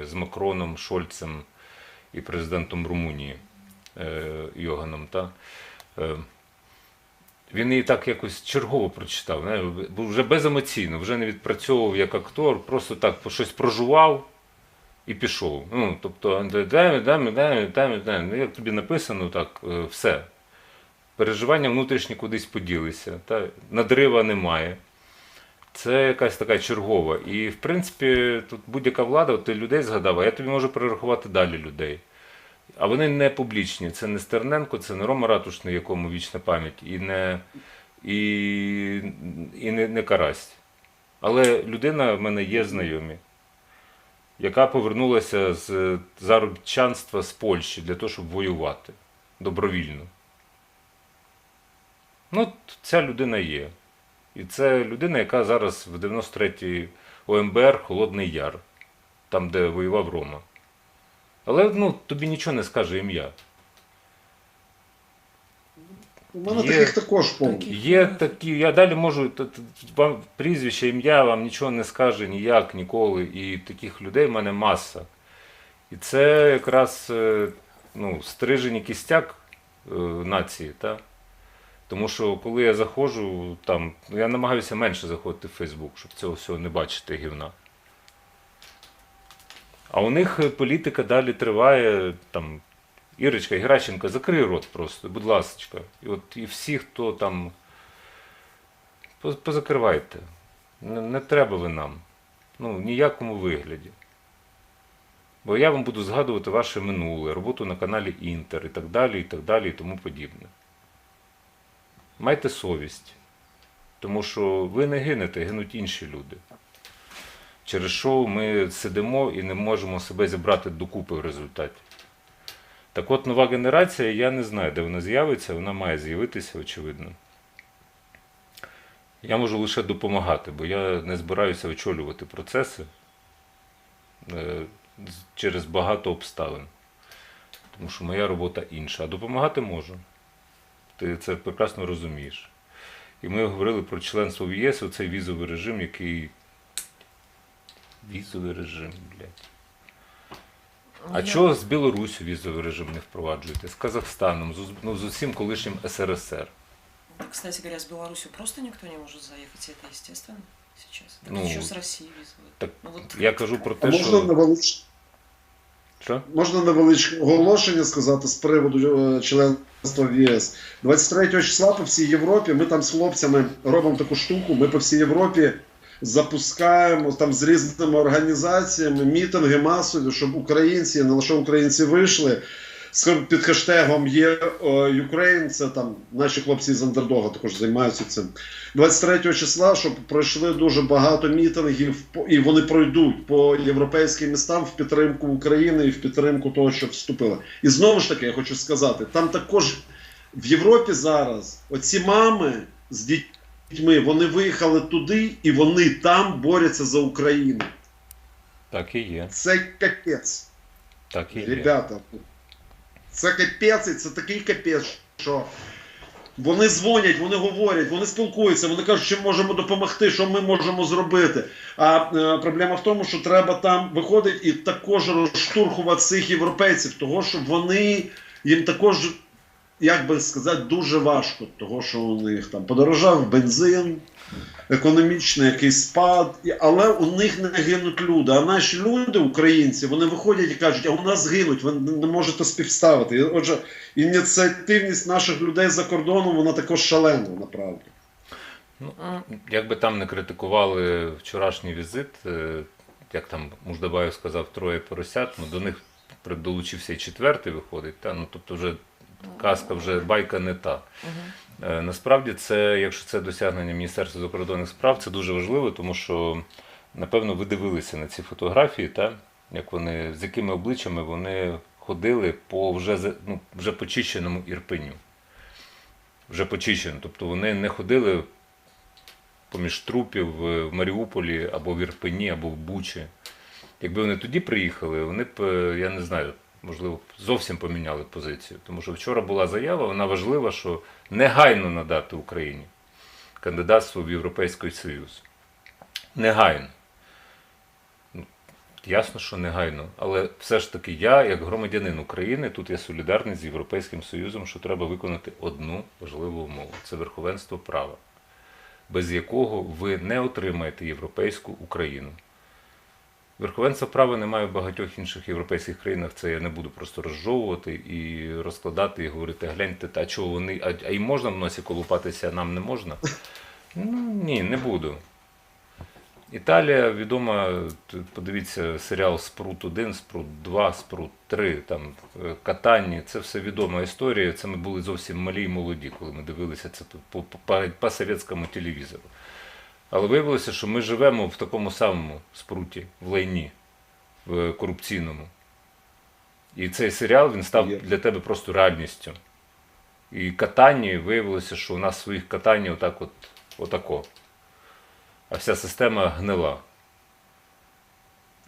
з Макроном, Шольцем і президентом Румунії Йоганом. Він її так якось чергово прочитав, був вже беземоційно, вже не відпрацьовував як актор, просто так щось прожував і пішов. Ну, тобто, як тобі написано, так, все. Переживання внутрішні кудись поділися, надрива немає. Це якась така чергова. І, в принципі, тут будь-яка влада, от ти людей згадав, а я тобі можу перерахувати далі людей. А вони не публічні. Це не Стерненко, це не Рома Ратушний, якому вічна пам'ять, і не Карась. Але людина в мене є знайомі, яка повернулася з заробітчанства з Польщі для того, щоб воювати добровільно. Ну, ця людина є. І це людина, яка зараз в 93-й ОМБР Холодний Яр, там, де воював Рома. Але, ну, тобі нічого не скаже ім'я. У мене таких також повно. Є такі, я далі можу, вам прізвище, ім'я вам нічого не скаже ніяк, ніколи. І таких людей в мене маса. І це якраз, ну, стрижені кістяк нації, так? Тому що коли я заходжу, там, я намагаюся менше заходити в Фейсбук, щоб цього всього не бачити гівна. А у них політика далі триває, там, Ірочка, Геращенко, закрий рот просто, будь ласка. І всі, хто там, позакривайте. Не треба ви нам. Ну, в ніякому вигляді. Бо я вам буду згадувати ваше минуле, роботу на каналі Інтер і так далі, і тому подібне. Майте совість, тому що ви не гинете, гинуть інші люди. Через що ми сидимо і не можемо себе зібрати докупи в результаті. Так от, нова генерація, я не знаю, де вона з'явиться, вона має з'явитися, очевидно. Я можу лише допомагати, бо я не збираюся очолювати процеси через багато обставин. Тому що моя робота інша, а допомагати можу. Ти це прекрасно розумієш. І ми говорили про членство в ЄС, оцей візовий режим, який... Візовий режим, блядь. А чого з Білорусю візовий режим не впроваджуєте? З Казахстаном, з усім колишнім СРСР? Кстати говоря, с Беларусью просто никто не может заехать, это естественно сейчас. Так Ну, еще с Россией визовые. Так, Ну, вот я кажу про А те, що... Що? можна невеличке оголошення сказати з приводу членства в ЄС. 23 числа по всій Європі ми там з хлопцями робимо таку штуку, ми по всій Європі запускаємо там з різними організаціями мітинги масові, щоб українці, не лише українці, вийшли під хештегом є Ukraine, це там наші хлопці з андердога також займаються цим. 23 числа, щоб пройшли дуже багато мітингів, і вони пройдуть по європейським містам в підтримку України і в підтримку того, що вступили. І знову ж таки, я хочу сказати, там також в Європі зараз оці мами з дітьми, вони виїхали туди і вони там борються за Україну. Так і є. Це капець. Так і є. Ребята, це капець, і це такий капець, що вони дзвонять, вони говорять, вони спілкуються, вони кажуть, чим можемо допомогти, що ми можемо зробити. А проблема в тому, що треба там виходити і також розштурхувати цих європейців, того, що вони, їм також, як би сказати, дуже важко, того, що у них там подорожав бензин, економічний якийсь спад, але у них не гинуть люди. А наші люди, українці, вони виходять і кажуть, а у нас гинуть, ви не можете співставити. І, отже, ініціативність наших людей за кордоном, вона також шалена, направду. Ну, як би там не критикували вчорашній візит, як там Муждабаєв сказав, троє поросят, ну, до них долучився і четвертий виходить, та? Ну, тобто вже казка, вже байка не та. Насправді, це, якщо це досягнення Міністерства закордонних справ, це дуже важливо, тому що, напевно, ви дивилися на ці фотографії, та? Як вони, з якими обличчями вони ходили по вже почищеному Ірпеню. Вже почищено. Тобто вони не ходили поміж трупів в Маріуполі, або в Ірпені, або в Бучі. Якби вони тоді приїхали, вони б, я не знаю, можливо, зовсім поміняли позицію. Тому що вчора була заява, вона важлива, що негайно надати Україні кандидатство в Європейський Союз. Негайно. Ясно, що негайно. Але все ж таки я, як громадянин України, тут я солідарний з Європейським Союзом, що треба виконати одну важливу умову. Це верховенство права, без якого ви не отримаєте європейську Україну. Верховенства права немає в багатьох інших європейських країнах, це я не буду просто розжовувати і розкладати, і говорити, гляньте, а чого вони, а їм можна в носі колупатися, а нам не можна? Ну, ні, не буду. Італія відома, подивіться, серіал «Спрут-1», «Спрут-2», «Спрут-3», там, «Катані», це все відома історія, це ми були зовсім малі і молоді, коли ми дивилися це по совєтському телевізору. Але виявилося, що ми живемо в такому самому спруті, в лайні, в корупційному. І цей серіал, він став для тебе просто реальністю. І катання, виявилося, що у нас своїх катань отако. А вся система гнила.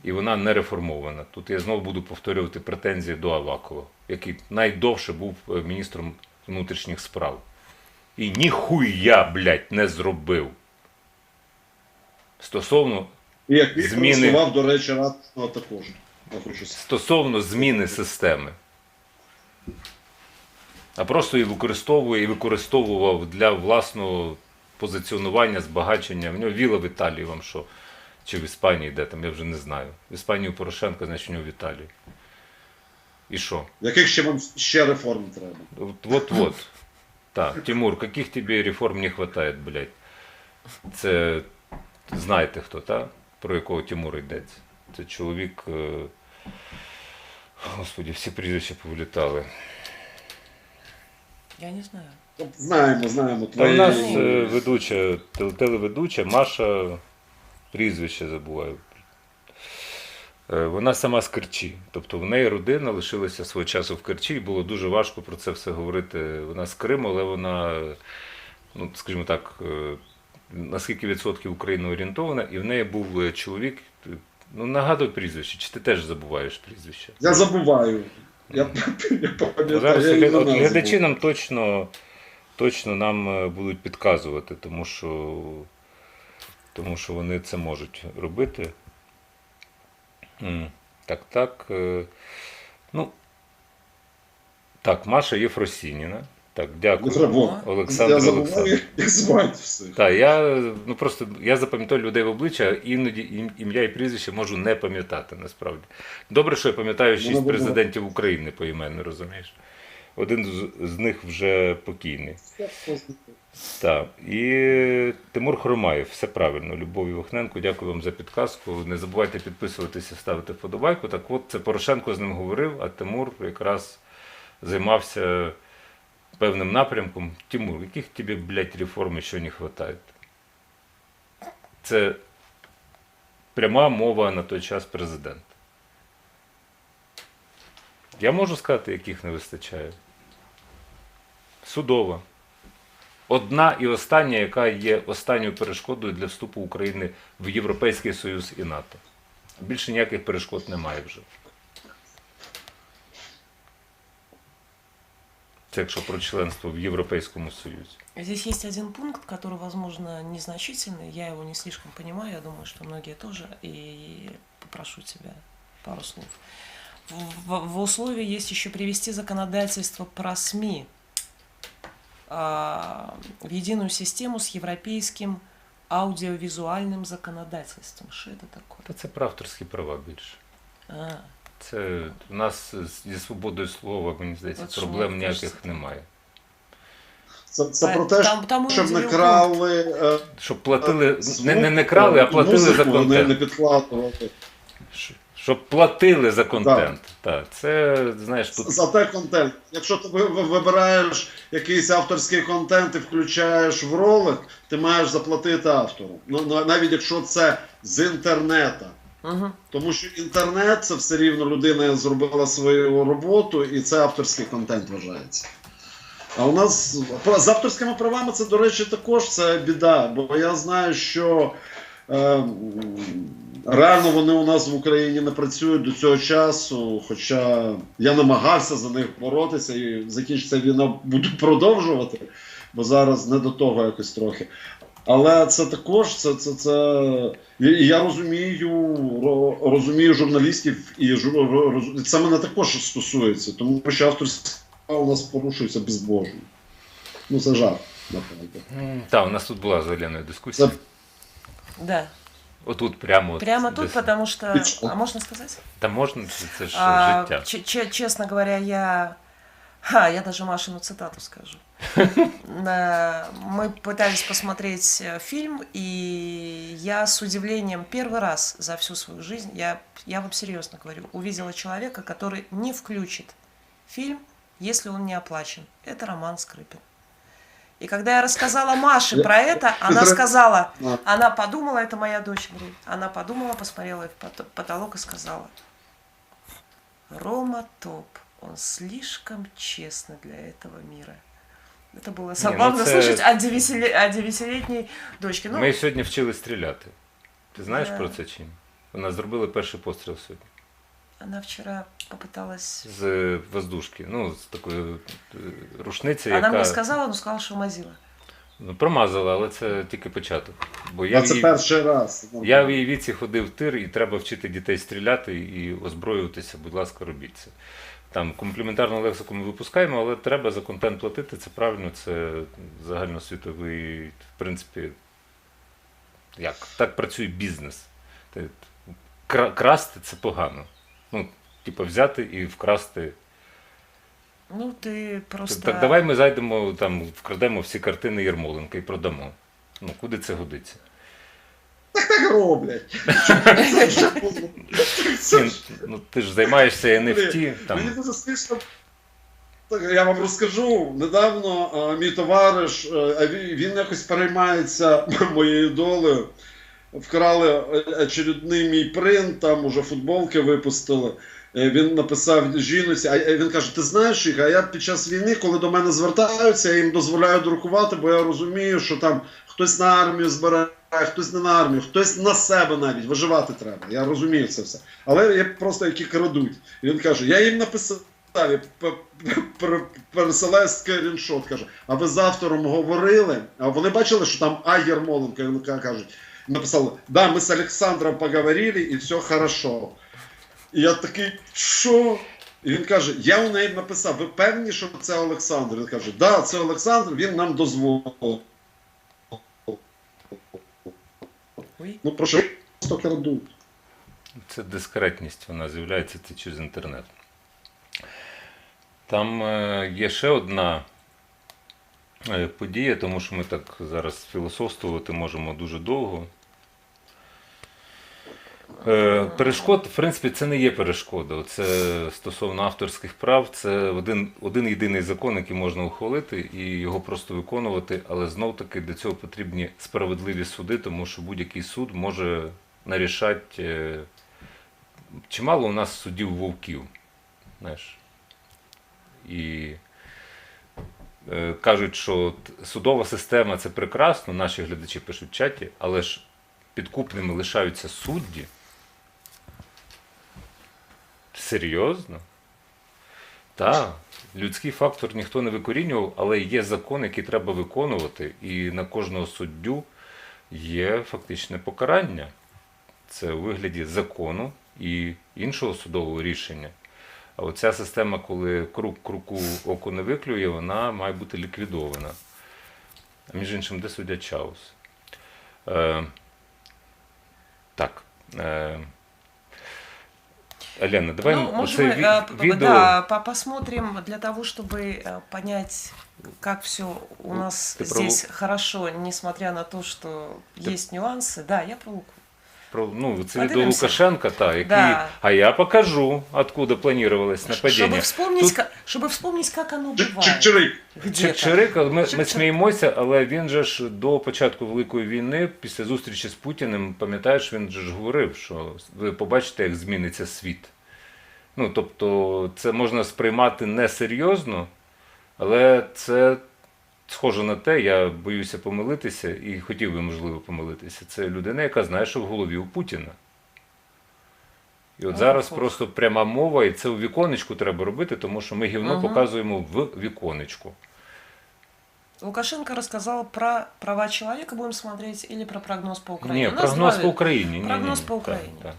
І вона не реформована. Тут я знову буду повторювати претензії до Авакова, який найдовше був міністром внутрішніх справ. І ніхуя, блядь, не зробив. Стосовно І як він зміни, працював, до речі, Радного також. стосовно зміни системи. А просто її використовує і використовував для власного позиціонування, збагачення. В нього віла в Італії, вам що? Чи в Іспанії, де там, я вже не знаю. В Іспанії у Порошенка, значить, у нього в Італії. І що? Яких ще вам ще реформ треба? Вот. Так, Тимур, яких тобі реформ не вистачає, блядь? Це, знаєте хто, та? Про якого Тимура йдеться? Це чоловік, господи, всі прізвища повилітали. Я не знаю. Знаємо. Та у нас ведуча, телеведуча Маша, прізвище забуваю. Вона сама з Керчі. Тобто в неї родина лишилася свого часу в Керчі, і було дуже важко про це все говорити. Вона з Криму, але вона, ну, скажімо так, на скільки відсотків Україна орієнтована, і в неї був чоловік, ну, нагадуй прізвище, чи ти теж забуваєш прізвище? Я забуваю. Я Зараз пам'ятаю. глядачі нам точно нам будуть підказувати, тому що вони це можуть робити. Так. Ну, так, Маша Єфросініна. Так, дякую. Я Олександр забуваю, Олександрович. як звати все. Так, я запам'ятаю людей в обличчя, іноді ім'я і прізвище можу не пам'ятати, насправді. Добре, що я пам'ятаю 6 президентів України поіменно, розумієш? Один з них вже покійний. Так, і Тимур Хромаєв, все правильно, Любов Івахненко, дякую вам за підказку. Не забувайте підписуватися, ставити вподобайку. Так от, це Порошенко з ним говорив, а Тимур якраз займався певним напрямком. Тимур, яких тобі, блядь, реформ ще не вистачає? Це пряма мова на той час президента. Я можу сказати, яких не вистачає. Судова. Одна і остання, яка є останньою перешкодою для вступу України в Європейський Союз і НАТО. Більше ніяких перешкод немає вже. Це якщо про членство в Європейському Союзі. Здесь есть один пункт, который, возможно, незначительный. Я его не слишком понимаю, я думаю, что многие тоже. И попрошу тебя пару слов. В условии есть еще привести законодательство про СМИ в единую систему с европейским аудиовизуальным законодательством. Что это такое? Та це про авторські права більше. А, Це у нас зі свободою слова, мені здається, От що проблем мені ніяких кажеться. немає. Це про те, там щоб не виділив крали Щоб платили, звук, не крали, а платили за музику, не контент. підкладували. Щоб платили за контент. Так, це, знаєш, тут За те контент. Якщо ти вибираєш якийсь авторський контент і включаєш в ролик, ти маєш заплатити автору. Ну, навіть якщо це з інтернету. Угу. Тому що інтернет це все рівно людина зробила свою роботу, і це авторський контент вважається. А у нас з авторськими правами це, до речі, також це біда. Бо я знаю, що реально вони у нас в Україні не працюють до цього часу. Хоча я намагався за них боротися і закінчиться війна, буду продовжувати, бо зараз не до того якось трохи. Але це також, і я розумію журналістів, і це мене також стосується, тому що авторські права у нас порушуються безбожно. Ну це жарт, напевно. Так, у нас тут була зелена дискусія. Да. Отут прямо. Прямо от тут, десь. потому что... А можно сказать? Та можна, це ж життя. Честно говоря, я даже Машину цитату скажу. Мы пытались посмотреть фильм, и я с удивлением первый раз за всю свою жизнь, я вам серьезно говорю, увидела человека, который не включит фильм, если он не оплачен. Это Роман Скрипин. И когда я рассказала Маше про это, она сказала, она подумала, это моя дочь, говорит, она подумала, посмотрела в потолок и сказала: Рома топ, он слишком честный для этого мира. Это было забавно слышать от 9-летней дочки. Ну, Ми сьогодні вчили стріляти. Ти знаєш Да. про це чи ні? Вона зробила перший постріл сьогодні. она вчера попыталась... З воздушки. Ну, з такої рушниці, Она яка мне сказала, но сказала, что мазила. ну, промазала, але це тільки початок. Бо А це перший раз. Я в її віці ходив в тир, і треба вчити дітей стріляти і озброюватися, будь ласка, робіть це. Там компліментарну лексику ми випускаємо, але треба за контент платити, це правильно, це загальносвітовий, в принципі, як? Так працює бізнес. Красти це погано. Ну, типу, взяти і вкрасти. Ну, ты просто... Так давай ми зайдемо, там, вкрадемо всі картини Єрмоленка і продамо. Ну, куди це годиться? Так роблять. Ну, ти ж займаєшся NFT. Мені Там. дуже смішно. Так, я вам розкажу. Недавно мій товариш, він якось переймається моєю долею. Вкрали очередний мій принт, там уже футболки випустили. Він написав жінці, а він каже: ти знаєш їх, а я під час війни, коли до мене звертаються, я їм дозволяю друкувати, бо я розумію, що там хтось на армію збирає, хтось не на армію, хтось на себе навіть, виживати треба. Я розумію це все. Але є просто які крадуть. І він каже: я їм написав, я пересилаю скріншот, каже: а ви з автором говорили? А вони бачили, що там А. Єрмоленко, він кажуть, написали: да, ми з Олександром поговорили і все хорошо. І я такий: що? І він каже: я у неї написав, ви певні, що це Олександр? Він каже: да, це Олександр, він нам дозволив. Ой. Ну, про що просто крадуть. Це дискретність, вона з'являється це через інтернет. Там є ще одна подія, тому що ми так зараз філософствувати можемо дуже довго. Перешкод, в принципі, це не є перешкода. Це стосовно авторських прав, це один єдиний закон, який можна ухвалити і його просто виконувати, але знов-таки для цього потрібні справедливі суди, тому що будь-який суд може нарішати. Чимало у нас судів-вовків, знаєш. І кажуть, що судова система – це прекрасно, наші глядачі пишуть в чаті, але ж підкупними лишаються судді. Серйозно? Так, людський фактор ніхто не викорінював, але є закон, який треба виконувати, і на кожного суддю є фактичне покарання. Це у вигляді закону і іншого судового рішення. А оця система, коли круку око не виклює, вона має бути ліквідована. А між іншим, де суддя Чаус? Так. Елена, давай может оце мы, відео... да, посмотрим для того, чтобы понять, как все у нас Ты здесь хорошо, несмотря на то, что есть нюансы. Да, я про Луку. Ну, це відео Подивимося. Лукашенка, який, Да. а я покажу, откуда планировалось нападение. Чтобы вспомнить, как оно бывает. Чик-чирик. Где-то. Чирик, ми Чик-чирик. сміємося, але він же ж до початку Великої війни, після зустрічі з Путіним, пам'ятаєш, він же ж говорив, що ви побачите, як зміниться світ. Ну, тобто, це можна сприймати несерйозно, але це схоже на те, я боюся помилитися і хотів би, можливо, помилитися. Це людина, яка знає, що в голові у Путіна. І от зараз просто пряма мова, і це у віконечку треба робити, тому що ми гівно показуємо в віконечку. Лукашенко рассказал про права человека, будем смотреть, или про прогноз по Украине? Ні, прогноз по Україні. Ні, Прогноз ні, по ні. Україні. Так,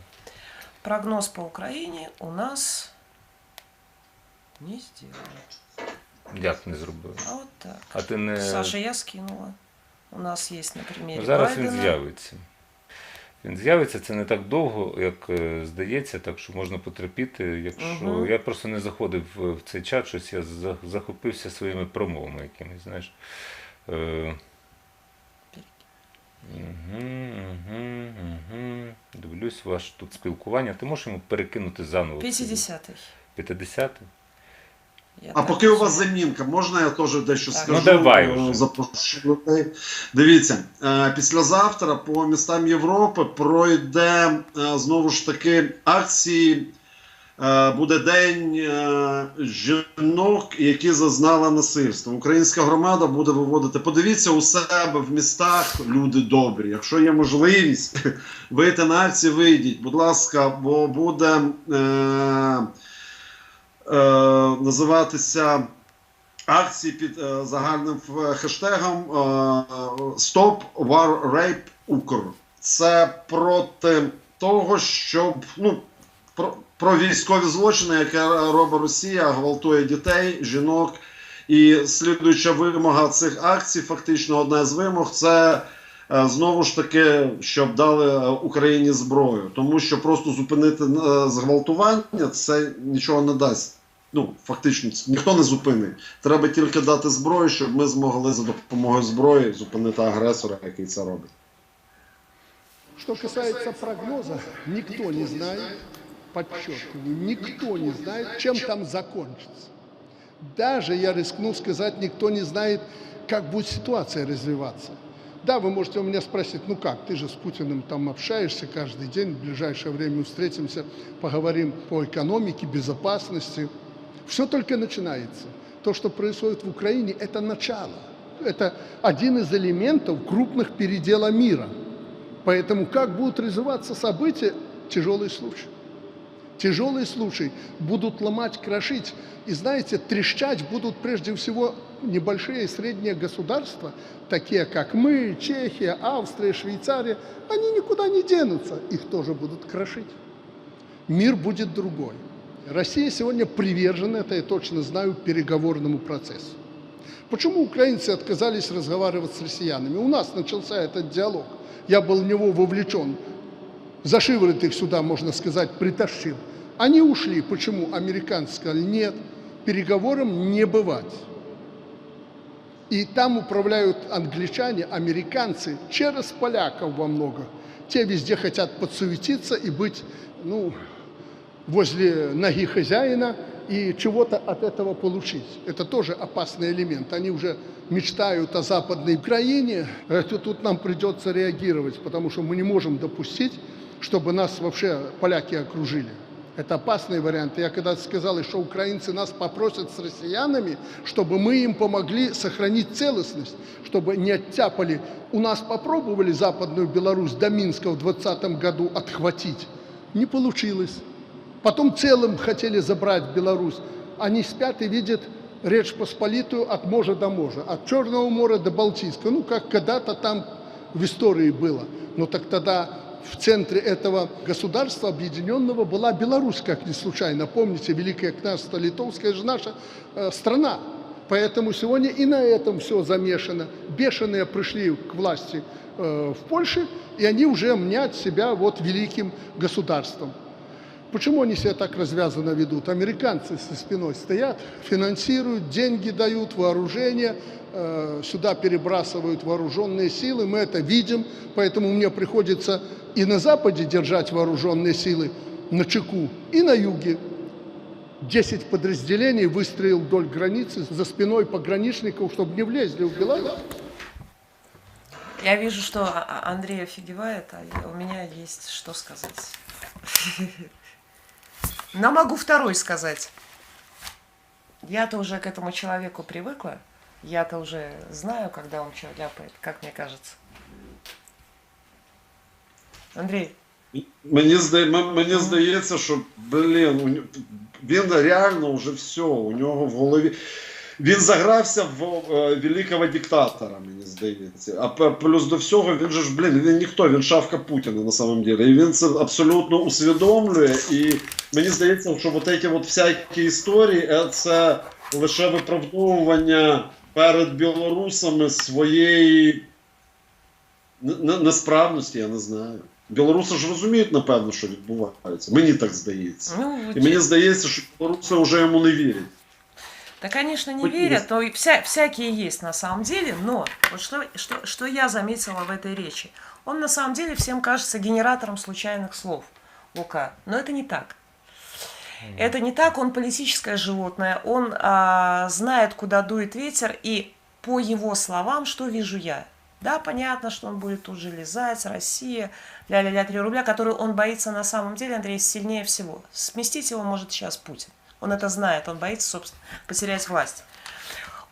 Прогноз по Украине у нас не сделали. так. Як не зробив? А вот так. А ти не... Саша, я скинула. У нас есть на примере Ну, зараз він Байдена. з'явиться. Він з'явиться, це не так довго, як здається, так що можна потерпіти. Якщо я просто не заходив в цей чат, щось я захопився своїми промовами якимись, знаєш. Дивлюсь, ваше тут спілкування. Ти можеш йому перекинути заново? 50-й. 50-й? Я А так поки у вас розумію. замінка, можна я теж дещо Так. скажу? Ну, давай вже. Запрошу людей. Дивіться, післязавтра по містам Європи пройде знову ж таки акції. Буде день жінок, які зазнали насильства. Українська громада буде виводити. Подивіться у себе в містах, люди добрі. Якщо є можливість вийти на акції, вийдіть. Будь ласка, бо буде називатися акції під загальним хештегом Stop War Rape Укр. Це проти того, щоб про військові злочини, яке робить Росія, гвалтує дітей, жінок. І слідуюча вимога цих акцій, фактично одна з вимог, це знову ж таки, щоб дали Україні зброю. Тому що просто зупинити зґвалтування, це нічого не дасть. Ну, фактично, ніхто не зупинить. Треба тільки дати зброю, щоб ми змогли за допомогою зброї зупинити агресора, який це робить. Что касается прогноза, никто не знает, подчеркиваю, никто не знает, чем там закончится. Даже, я рискну сказать, никто не знает, как будет ситуация развиваться. Да, вы можете у меня спросить, ну как, ты же с Путиным там общаешься каждый день, в ближайшее время встретимся, поговорим по экономике, безопасности. Все только начинается. То, что происходит в Украине, это начало. Это один из элементов крупных передела мира. Поэтому как будут развиваться события, тяжелый случай. Тяжелый случай. Будут ломать, крошить. И знаете, трещать будут прежде всего небольшие и средние государства, такие как мы, Чехия, Австрия, Швейцария. Они никуда не денутся. Их тоже будут крошить. Мир будет другой. Россия сегодня привержена, это я точно знаю, переговорному процессу. Почему украинцы отказались разговаривать с россиянами? У нас начался этот диалог. Я был в него вовлечен. За шиворот их сюда, можно сказать, притащил. Они ушли. Почему? Американцы сказали, нет, переговорам не бывать. И там управляют англичане, американцы, через поляков во много. те везде хотят подсуетиться и быть, ну, возле ноги хозяина и чего-то от этого получить. Это тоже опасный элемент. Они уже мечтают о Западной Украине. Тут нам придется реагировать, потому что мы не можем допустить, чтобы нас вообще поляки окружили. Это опасный вариант. Я когда сказал, что украинцы нас попросят с россиянами, чтобы мы им помогли сохранить целостность, чтобы не оттяпали. У нас попробовали Западную Беларусь до Минска в 2020 году отхватить. Не получилось. Потом целым хотели забрать Беларусь. Они спят и видят Речь Посполитую от моря до моря, от Черного моря до Балтийского. Ну, как когда-то там в истории было. Но так тогда в центре этого государства объединенного была Беларусь, как ни случайно. Помните, Великое княжество Литовское же наша страна. Поэтому сегодня и на этом все замешано. Бешеные пришли к власти в Польше, и они уже мнят себя вот великим государством. Почему они себя так развязанно ведут? Американцы со спиной стоят, финансируют, деньги дают, вооружение, сюда перебрасывают вооруженные силы, мы это видим, поэтому мне приходится и на Западе держать вооруженные силы на чеку, и на юге. 10 подразделений выстроил вдоль границы за спиной пограничников, чтобы не влезли в Беларусь. Я вижу, что Андрей офигевает, а у меня есть что сказать. Но могу второй сказать. Я-то уже к этому человеку привыкла. Я-то уже знаю, когда он что ляпает, как мне кажется. Андрей. Мені здається, що, він реально вже все, у нього в голові. Він загрався в великого диктатора, мені здається. А плюс до всього, він же ж, він ніхто, він шавка Путіна на самом деле. І він це абсолютно усвідомлює. І мені здається, що вот эти вот всякі історії, це лише виправдовування перед білорусами своєї несправності, я не знаю. Білоруси ж розуміють, напевно, що відбувається. Мені так здається. Ну, і мені здається, що білоруси вже йому не вірять. Да, конечно, не верят, но всякие есть на самом деле, но вот что я заметила в этой речи. Он на самом деле всем кажется генератором случайных слов, Лука, но это не так. Это не так, он политическое животное, он знает, куда дует ветер, и по его словам, что вижу я. Да, понятно, что он будет тут же лизать, Россия, ля-ля-ля 3 рубля, которую он боится на самом деле, Андрей, сильнее всего. Сместить его может сейчас Путин. Он это знает, он боится, собственно, потерять власть.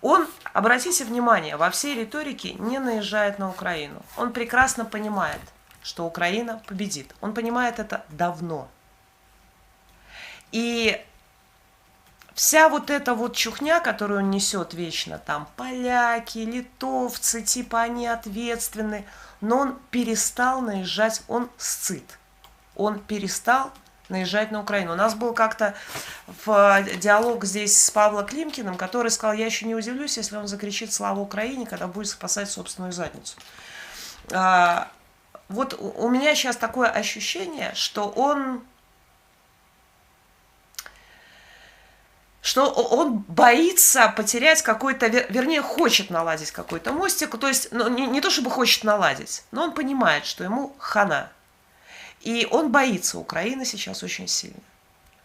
Он, обратите внимание, во всей риторике не наезжает на Украину. Он прекрасно понимает, что Украина победит. Он понимает это давно. И вся вот эта вот чухня, которую он несет вечно, там поляки, литовцы, типа они ответственны, но он перестал наезжать, он сцит. Он перестал наезжать на Украину. У нас был как-то диалог здесь с Павлом Климкиным, который сказал, я еще не удивлюсь, если он закричит «Слава Украине», когда будет спасать собственную задницу. Вот у меня сейчас такое ощущение, что он боится потерять какой-то, вернее, хочет наладить какой-то мостик, то есть, ну, не то чтобы хочет наладить, но он понимает, что ему хана. И он боится Украины сейчас очень сильно.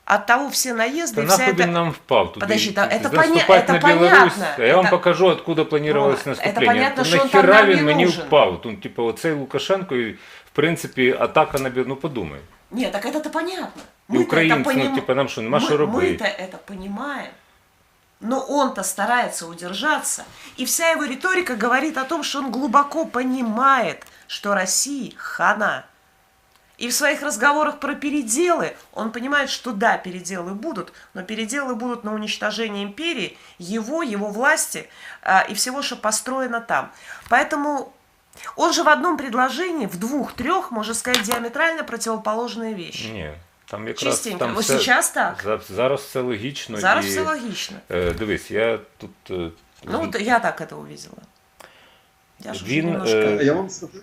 Оттого все наезды... Да нахуй он нам впал туда. Подожди, это понятно. А я вам покажу, откуда планировалось наступление. Это понятно, то что он там нахера нам не він мені нужен. впав? Тут, типу, оцей Лукашенко, і, в принципі, атака на ну подумай. Нет, так это-то понятно. И украинцы, ну, типа, нам что, нема что робить? Мы-то это понимаем. Но он-то старается удержаться. И вся его риторика говорит о том, что он глубоко понимает, что России хана. И в своих разговорах про переделы он понимает, что да, переделы будут, но переделы будут на уничтожение империи, его власти и всего, что построено там. Поэтому он же в одном предложении, в 2-3, можно сказать, диаметрально противоположные вещи. Ні, там якраз... Частенько. Там Ось все, зараз так. Зараз все логічно. Зараз все логично. Дивись, я тут... Ну, вот я так это увидела. Я ж уже Він... немножко... Я вам скажу.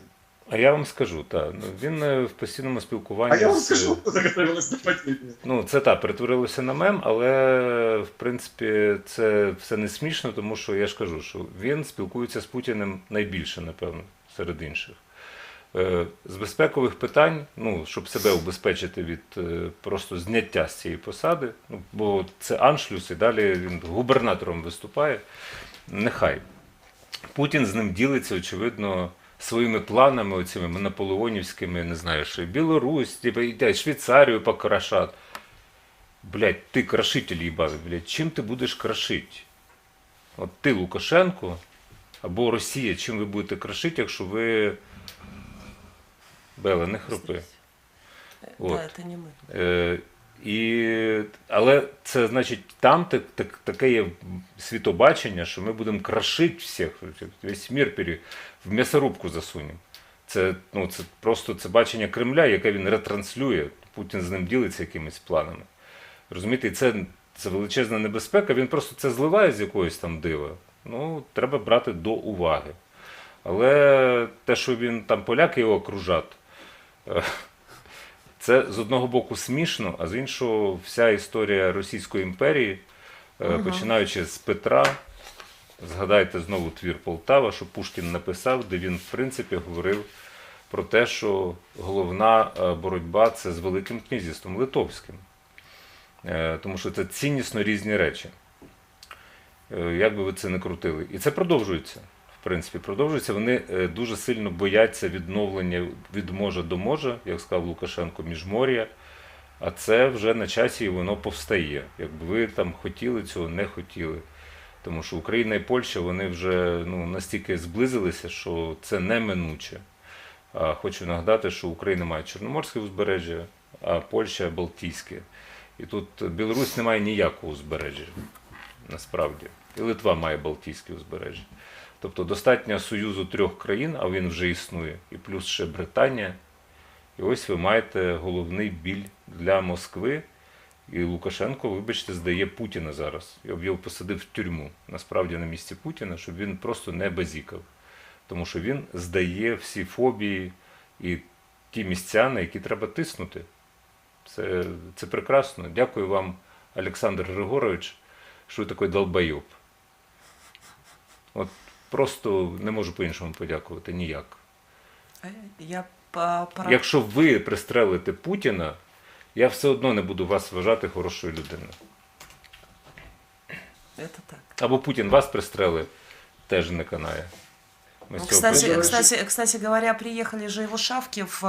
А я вам скажу, так. Він в постійному спілкуванні. А я вам скажу, заготовилось до подібне. Ну, це так, перетворилося на мем, але, в принципі, це все не смішно, тому що я ж кажу, що він спілкується з Путіним найбільше, напевно, серед інших. З безпекових питань, ну, щоб себе убезпечити від просто зняття з цієї посади, ну, бо це аншлюс, і далі він губернатором виступає, нехай. Путін з ним ділиться, очевидно, своїми планами, оцими наполеонівськими, не знаю, що Білорусь, типу, Швейцарію покрашать. Блядь, ти крашитель їбаний, блядь, чим ти будеш крашити? От ти, Лукашенко, або Росія, чим ви будете крашити, якщо ви... Бела, не хропи. От. Да, это не мы. Але це значить, там таке є світобачення, що ми будемо крашити всіх, весь мір в м'ясорубку засунемо. Це просто це бачення Кремля, яке він ретранслює. Путін з ним ділиться якимись планами. Розумієте, і це величезна небезпека, він просто це зливає з якоїсь там дива. Ну, треба брати до уваги. Але те, що він там поляки його окружать, це з одного боку смішно, а з іншого вся історія Російської імперії, починаючи з Петра, згадайте знову твір Полтава, що Пушкін написав, де він в принципі говорив про те, що головна боротьба це з Великим князівством Литовським. Тому що це ціннісно різні речі. Як би ви це не крутили. І це продовжується. В принципі, продовжується. Вони дуже сильно бояться відновлення від можа до можа, як сказав Лукашенко, міжмор'я. А це вже на часі і воно повстає. Якби ви там хотіли цього, не хотіли. Тому що Україна і Польща, вони вже настільки зблизилися, що це неминуче. Хочу нагадати, що Україна має Чорноморське узбережжя, а Польща – Балтійське. І тут Білорусь не має ніякого узбережжя, насправді. І Литва має Балтійське узбережжя. Тобто достатньо союзу 3 країн, а він вже існує, і плюс ще Британія. І ось ви маєте головний біль для Москви. І Лукашенко, вибачте, здає Путіна зараз. Його посадив в тюрму, насправді на місці Путіна, щоб він просто не базікав. Тому що він здає всі фобії і ті місця, на які треба тиснути. Це прекрасно. Дякую вам, Олександр Григорович, що ви такий долбойоб. От просто не можу по-іншому подякувати ніяк. Якщо ви пристрелите Путіна, я все одно не буду вас вважати хорошою людиною. Это так. Або Путін вас пристрелить, теж не канає. Кстати говоря, приехали же его шавки в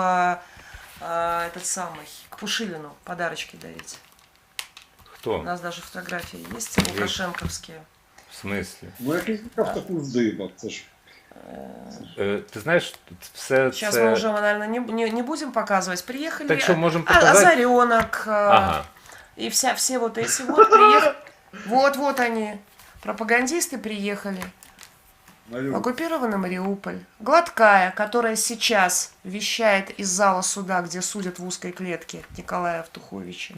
этот самый, к Пушилину подарочки дарить. Хто? У нас даже фотографии есть лукашенковские. В смислі? Ну, якийсь таку здибав, це ж. Ти знаєш, все Сейчас це... мы уже, наверное, не будем показывать. Приехали Так что, можем показать? Озаренок Ага. и все вот эти вот приехали. Вот они, пропагандисты приехали. Оккупированный Мариуполь. Гладкая, которая сейчас вещает из зала суда, где судят в узкой клетке Николая Евтуховича.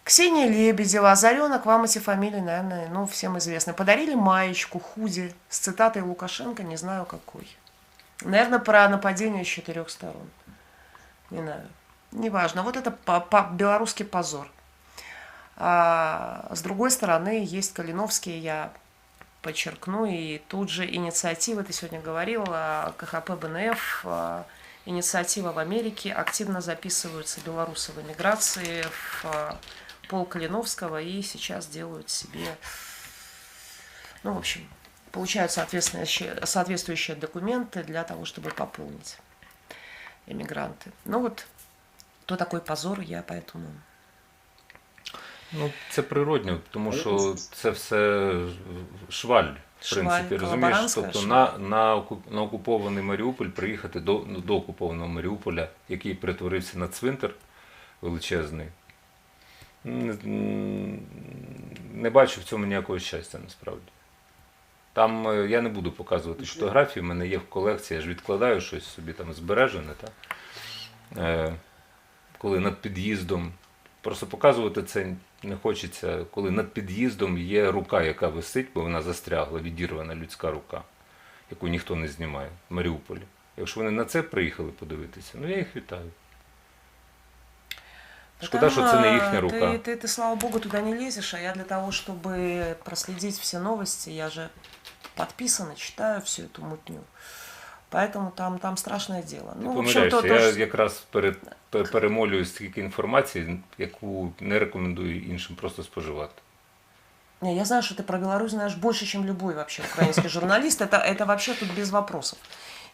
Ксения Лебедева, Озаренок, вам эти фамилии, наверное, всем известны. Подарили маечку, худи с цитатой Лукашенко, не знаю какой. Наверное, про нападение с 4 сторон. Не знаю. Неважно. Вот это белорусский позор. А с другой стороны, есть Калиновские, я подчеркну, и тут же инициатива, ты сегодня говорил, КХП БНФ, инициатива в Америке, активно записываются белорусы в эмиграции, в полк Калиновского, и сейчас делают себе, в общем, получают соответствующие документы для того, чтобы пополнить эмигранты. То такой позор, я поэтому... Це природньо, тому що це все шваль, в принципі, розумієш? Тобто на окупований Маріуполь приїхати до окупованого Маріуполя, який перетворився на цвинтар величезний, не бачу в цьому ніякого щастя, насправді. Там я не буду показувати фотографії, в мене є в колекції, я ж відкладаю щось собі там збережене, коли над під'їздом, просто показувати це не хочеться, коли над під'їздом є рука, яка висить, бо вона застрягла, відірвана людська рука, яку ніхто не знімає в Маріуполі. Якщо вони на це приїхали подивитися, я їх вітаю. Шкода, что это не ихняя рука. Ты, слава богу, туда не лезешь, а я для того, чтобы проследить все новости, я же подписана, читаю всю эту мутню. Поэтому там страшное дело. Ти Ну, в общем, помиляєшся. Я якраз перемолюю стільки інформації, яку не рекомендую іншим просто споживати. Не, я знаю, что ты про Беларусь знаешь больше, чем любой вообще украинский журналист. Это вообще тут без вопросов.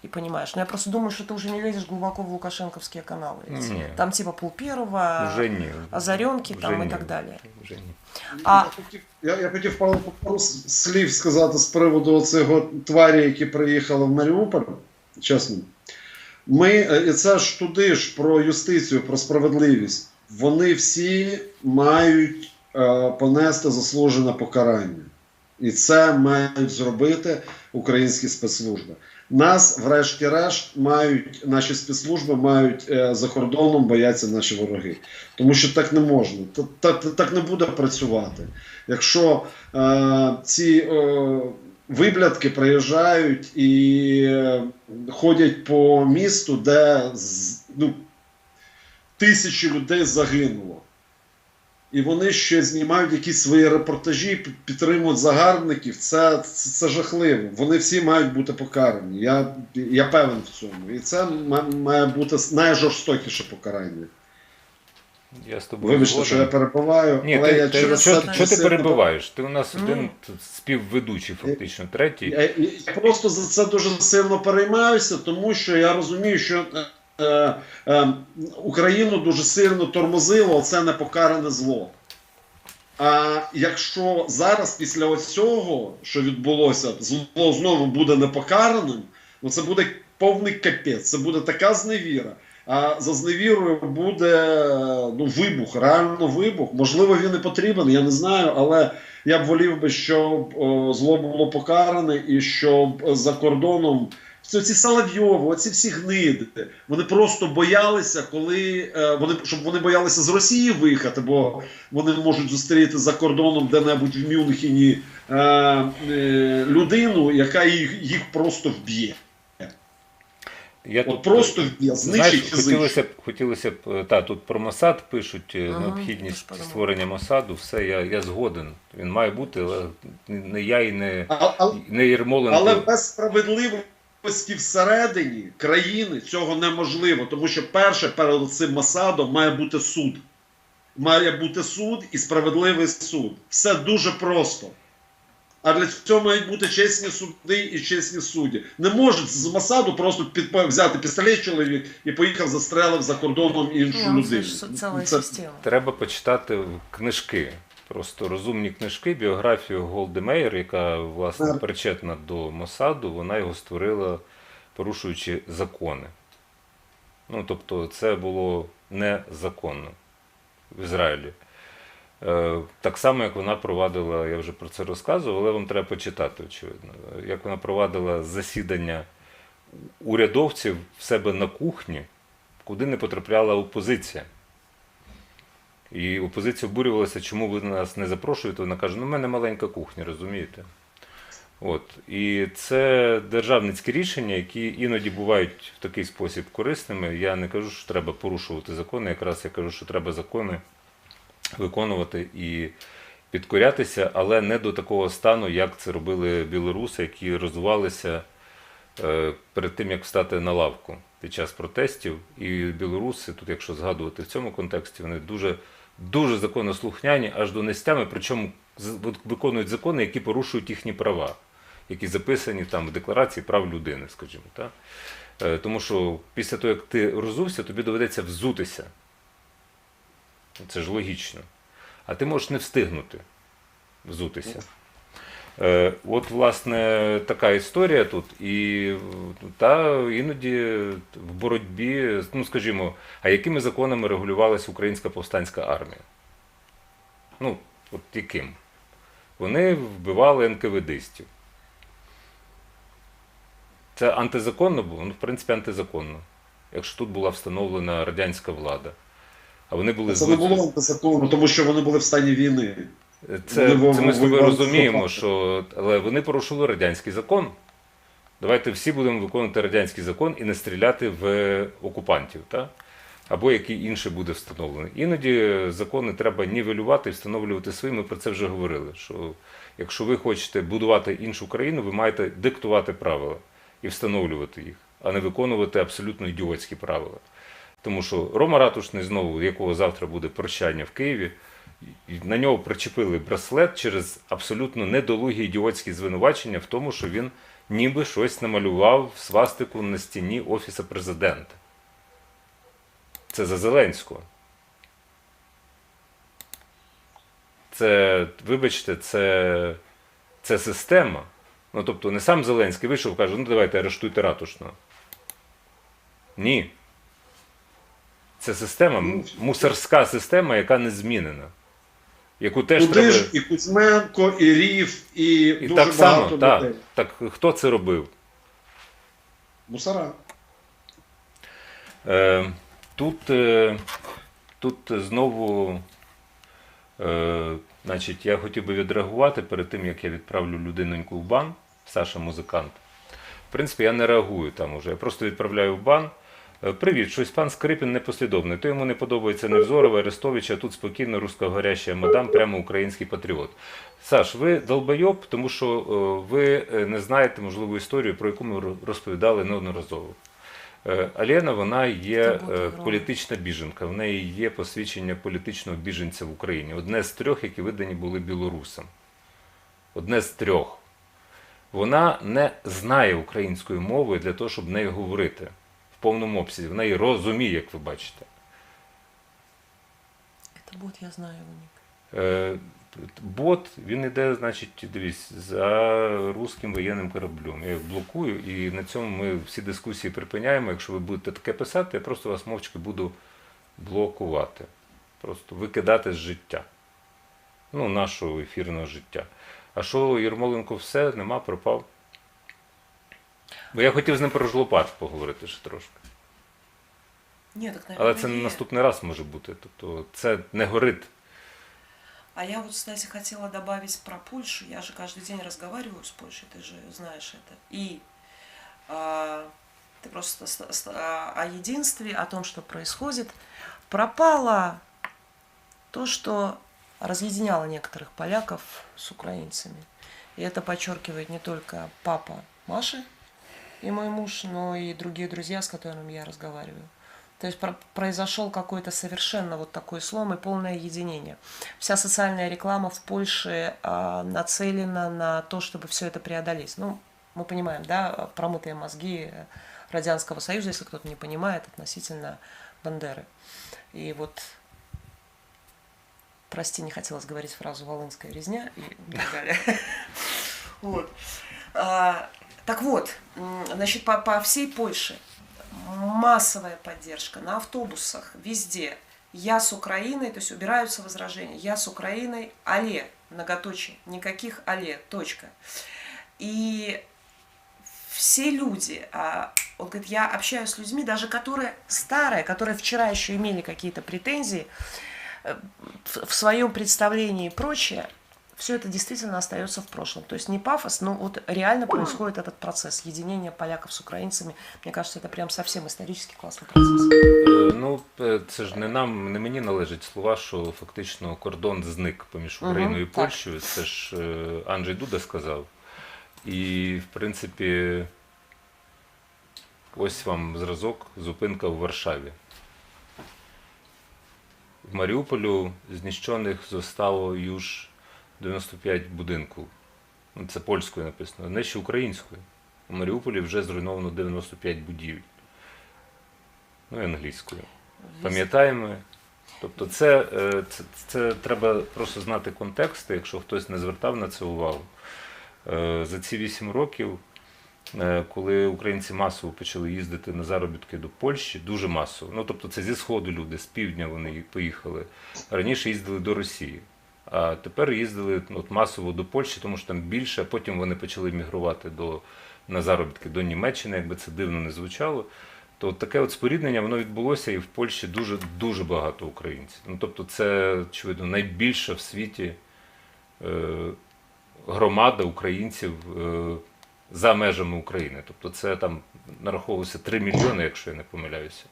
И понимаешь, но я просто думаю, что ты уже не лезешь глубоко в лукашенковские каналы. Ведь Не. там типа Пулперова, Вже ні. Озаренки Вже там и ні. так далее. Вже ні. А- Я хотів пару слів сказати з приводу цього тварі, які приїхали в Маріуполь. Чесно. І це ж туди ж про юстицію, про справедливість. Вони всі мають понести заслужене покарання. І це мають зробити українські спецслужби. Нас, врешті-решт, наші спецслужби мають за кордоном бояться наші вороги. Тому що так не можна. Так не буде працювати. Якщо ці виблядки приїжджають і ходять по місту, де тисячі людей загинуло. І вони ще знімають якісь свої репортажі, підтримують загарбників. Це жахливо. Вони всі мають бути покарані. Я певен в цьому. І це має бути найжорстокіше покарання. Я з тобою Вибачте, згоден. що я перебиваю, Ні, але я через це... що ти сильно- перебиваєш? Ти у нас один співведучий, фактично, третій. Я просто за це дуже сильно переймаюся, тому що я розумію, що Україну дуже сильно тормозило оце непокаране зло. А якщо зараз, після ось цього, що відбулося, зло знову буде непокараним, ну це буде повний капець, це буде така зневіра. А за зневірою буде вибух, реально вибух. Можливо, він і потрібен, я не знаю, але я б волів би, щоб зло було покаране і щоб за кордоном ці Соловйови, оці всі гниди, вони просто боялися, щоб вони боялися з Росії виїхати, бо вони можуть зустріти за кордоном де-небудь в Мюнхені людину, яка їх просто вб'є. Просто вб'є, знищить фізично. Хотілося б, тут про Мосад пишуть, необхідність створення Мосаду, все, я згоден. Він має бути, але не я і не Єрмоленко. Але без справедливості всередині країни цього неможливо, тому що перше перед цим Мосадом має бути суд. Має бути суд і справедливий суд. Все дуже просто. А для цього мають бути чесні суди і чесні судді. Не може з Мосаду просто взяти пістолет чоловік і поїхав застрелив за кордоном іншу людину. Це система. Треба почитати книжки. Просто розумні книжки, біографію Голди Меїр, яка, власне, причетна до Мосаду, вона його створила, порушуючи закони. Тобто, це було незаконно в Ізраїлі. Так само, як вона провадила, я вже про це розказував, але вам треба почитати, очевидно, як вона провадила засідання урядовців в себе на кухні, куди не потрапляла опозиція. І опозиція обурювалася, чому ви нас не запрошуєте. Вона каже, в мене маленька кухня, розумієте? І це державницькі рішення, які іноді бувають в такий спосіб корисними. Я не кажу, що треба порушувати закони, якраз я кажу, що треба закони виконувати і підкорятися, але не до такого стану, як це робили білоруси, які розвивалися перед тим, як встати на лавку під час протестів. І білоруси, тут якщо згадувати в цьому контексті, вони дуже законослухняні, аж до нестями, причому виконують закони, які порушують їхні права, які записані там в Декларації прав людини, скажімо. Так? Тому що після того, як ти розувся, тобі доведеться взутися. Це ж логічно. А ти можеш не встигнути взутися. Власне, така історія тут. І іноді в боротьбі, скажімо, а якими законами регулювалася Українська повстанська армія? Яким? Вони вбивали НКВДистів. Це антизаконно було? В принципі, антизаконно. Якщо тут була встановлена радянська влада. А вони були це не було антизаконно, тому що вони були в стані війни. Це ми з тобою розуміємо, але вони порушили радянський закон. Давайте всі будемо виконувати радянський закон і не стріляти в окупантів. Так? Або який інший буде встановлений. Іноді закони треба нівелювати і встановлювати свої. Ми про це вже говорили, що якщо ви хочете будувати іншу країну, ви маєте диктувати правила і встановлювати їх. а не виконувати абсолютно ідіотські правила. Тому що Рома Ратушний, знову, якого завтра буде прощання в Києві, і на нього причепили браслет через абсолютно недолугі ідіотські звинувачення в тому, що він ніби щось намалював свастику на стіні Офісу Президента. Це за Зеленського. Це, вибачте, це система. Ну, тобто не сам Зеленський вийшов і каже, ну давайте арештуйте Ратушного. Ні. Це система, мусорська система, яка не змінена. Яку теж Туди треба... ж і Кузьменко, і Рів, і дуже так само, багато так. людей. Так хто це робив? Мусора. Тут знову, значить, я хотів би відреагувати перед тим, як я відправлю людиноньку в бан, Саша музикант. В принципі, я не реагую там уже, я просто відправляю в бан. Привіт, щось пан Скрипін непослідовний, то йому не подобається Невзорова, Арестовича, а тут спокійно русскоговорящая мадам, прямо український патріот. Саш, ви долбойоб, тому що ви не знаєте, можливо, історію, про яку ми розповідали неодноразово. Алена, вона є політична біженка, в неї є посвідчення політичного біженця в Україні. Одне з 3, які видані були білорусам. Одне з 3. Вона не знає української мови для того, щоб нею говорити в повному обсязі. Вона її розуміє, як ви бачите. Це бот, я знаю у них. Бот, він іде, значить, дивись, за руським воєнним кораблем. Я їх блокую, і на цьому ми всі дискусії припиняємо. Якщо ви будете таке писати, я просто вас мовчки буду блокувати. Просто викидати з життя. Ну, нашого ефірного життя. А що Єрмоленко все, нема, пропав. Бо я хотів з ним про жлопат поговорити ще трошки. Ні, так, Але це на наступний раз може бути. Тобто це не горить. А я вот, кстати, хотела добавить про Польшу. Я же каждый день разговариваю с Польшей, ты же знаешь это. И ты просто о единстве, о том, что происходит. Пропало то, что разъединяло некоторых поляков с украинцами. И это подчеркивает не только папа Маши и мой муж, но и другие друзья, с которыми я разговариваю. То есть произошел какой-то совершенно вот такой слом и полное единение. Вся социальная реклама в Польше нацелена на то, чтобы все это преодолеть. Ну, мы понимаем, да, промытые мозги Радянского Союза, если кто-то не понимает, относительно Бандеры. И вот, прости, не хотелось говорить фразу «волынская резня» и так далее. Вот. Так вот, значит, по всей Польше массовая поддержка на автобусах, везде. Я с Украиной, то есть убираются возражения. Я с Украиной, але, многоточие, никаких але, точка. И все люди, он говорит, я общаюсь с людьми, даже которые старые, которые вчера еще имели какие-то претензии, в своем представлении и прочее, все это действительно остается в прошлом. То есть не пафос, но вот реально происходит этот процесс единения поляков с украинцами. Мне кажется, это прям совсем исторически классный процесс. Ну, це ж не мені належать слова, що фактично кордон зник поміж Україною і Польщею. Це ж Анджей Дуда сказав. І, в принципі, ось вам зразок, зупинка в Варшаві. В Маріуполю знищених зостало już 95 будинків. Це польською написано, не ще українською. У Маріуполі вже зруйновано 95 будівель. Ну і англійською. Пам'ятаємо. Тобто це треба просто знати контексти, якщо хтось не звертав на це увагу. За ці 8 років, коли українці масово почали їздити на заробітки до Польщі, дуже масово. Ну, тобто це зі Сходу люди, з півдня вони поїхали. Раніше їздили до Росії. А тепер їздили масово до Польщі, тому що там більше, а потім вони почали мігрувати на заробітки до Німеччини, якби це дивно не звучало. То от таке от споріднення, воно відбулося, і в Польщі дуже багато українців. Ну, тобто це, очевидно, найбільша в світі громада українців за межами України. Тобто це там нараховувалося 3 мільйони, якщо я не помиляюся.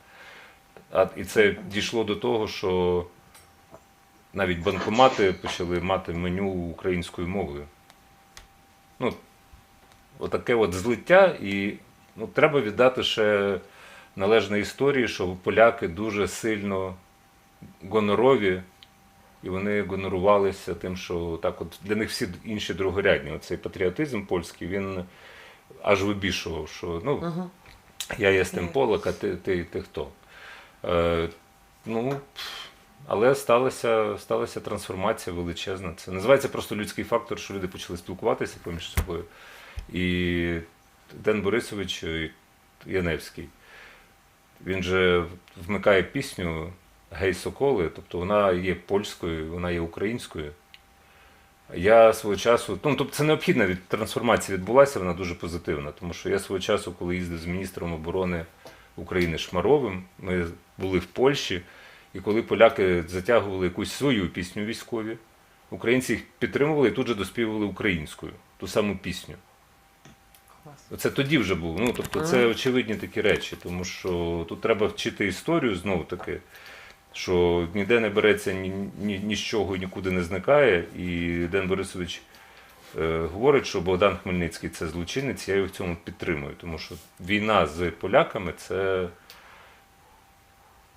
І це дійшло до того, що навіть банкомати почали мати меню українською мовою. Ну, отаке от злиття, і Ну, треба віддати ще належне історії, що поляки дуже сильно гонорові, і вони гонорувалися тим, що так от для них всі інші другорядні. Оцей патріотизм польський, він аж вибішував, що ну, я єстем полак, а ти хто? Ну, але сталася трансформація величезна. Це називається просто людський фактор, що люди почали спілкуватися поміж собою. І Ден Борисович Яневський, він же вмикає пісню «Гей, соколи», тобто вона є польською, вона є українською. Я свого часу, ну, тобто це необхідна трансформація відбулася, вона дуже позитивна, тому що я свого часу, коли їздив з міністром оборони України Шмаровим, ми були в Польщі, і коли поляки затягували якусь свою пісню військові, українці їх підтримували і тут же доспівували українською, ту саму пісню. Це тоді вже було. Ну, тобто це очевидні такі речі, тому що тут треба вчити історію знову-таки, що ніде не береться, ні з чого, нікуди не зникає. І Ден Борисович говорить, що Богдан Хмельницький – це злочинець, я його в цьому підтримую, тому що війна з поляками –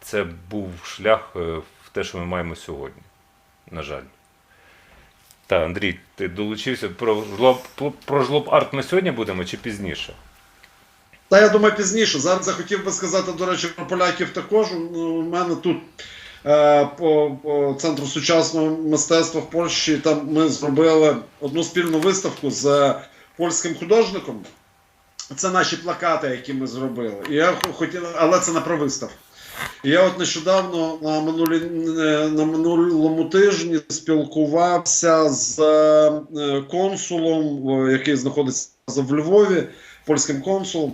це був шлях в те, що ми маємо сьогодні, на жаль. Так, Андрій, ти долучився. Про жлоб-арт ми сьогодні будемо чи пізніше? Та я думаю, пізніше. Зараз я хотів би сказати, до речі, про поляків також. У мене тут по Центру сучасного мистецтва в Польщі, там ми зробили одну спільну виставку з польським художником. Це наші плакати, які ми зробили. І я хотів, але це не про виставку. І я от нещодавно на минулому тижні спілкувався з консулом, який знаходиться в Львові, польським консулом.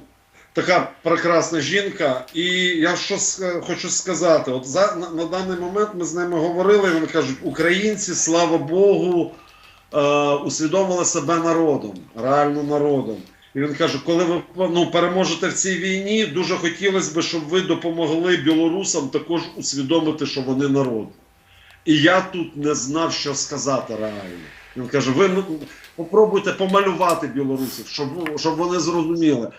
Така прекрасна жінка. І я що хочу сказати, от на даний момент ми з ними говорили, і вони кажуть, українці, слава Богу, усвідомили себе народом, реально народом. І він каже, коли ви переможете в цій війні, дуже хотілося б, щоб ви допомогли білорусам також усвідомити, що вони народ. І я тут не знав, що сказати реально. Він каже, ви попробуйте помалювати білорусів, щоб вони зрозуміли.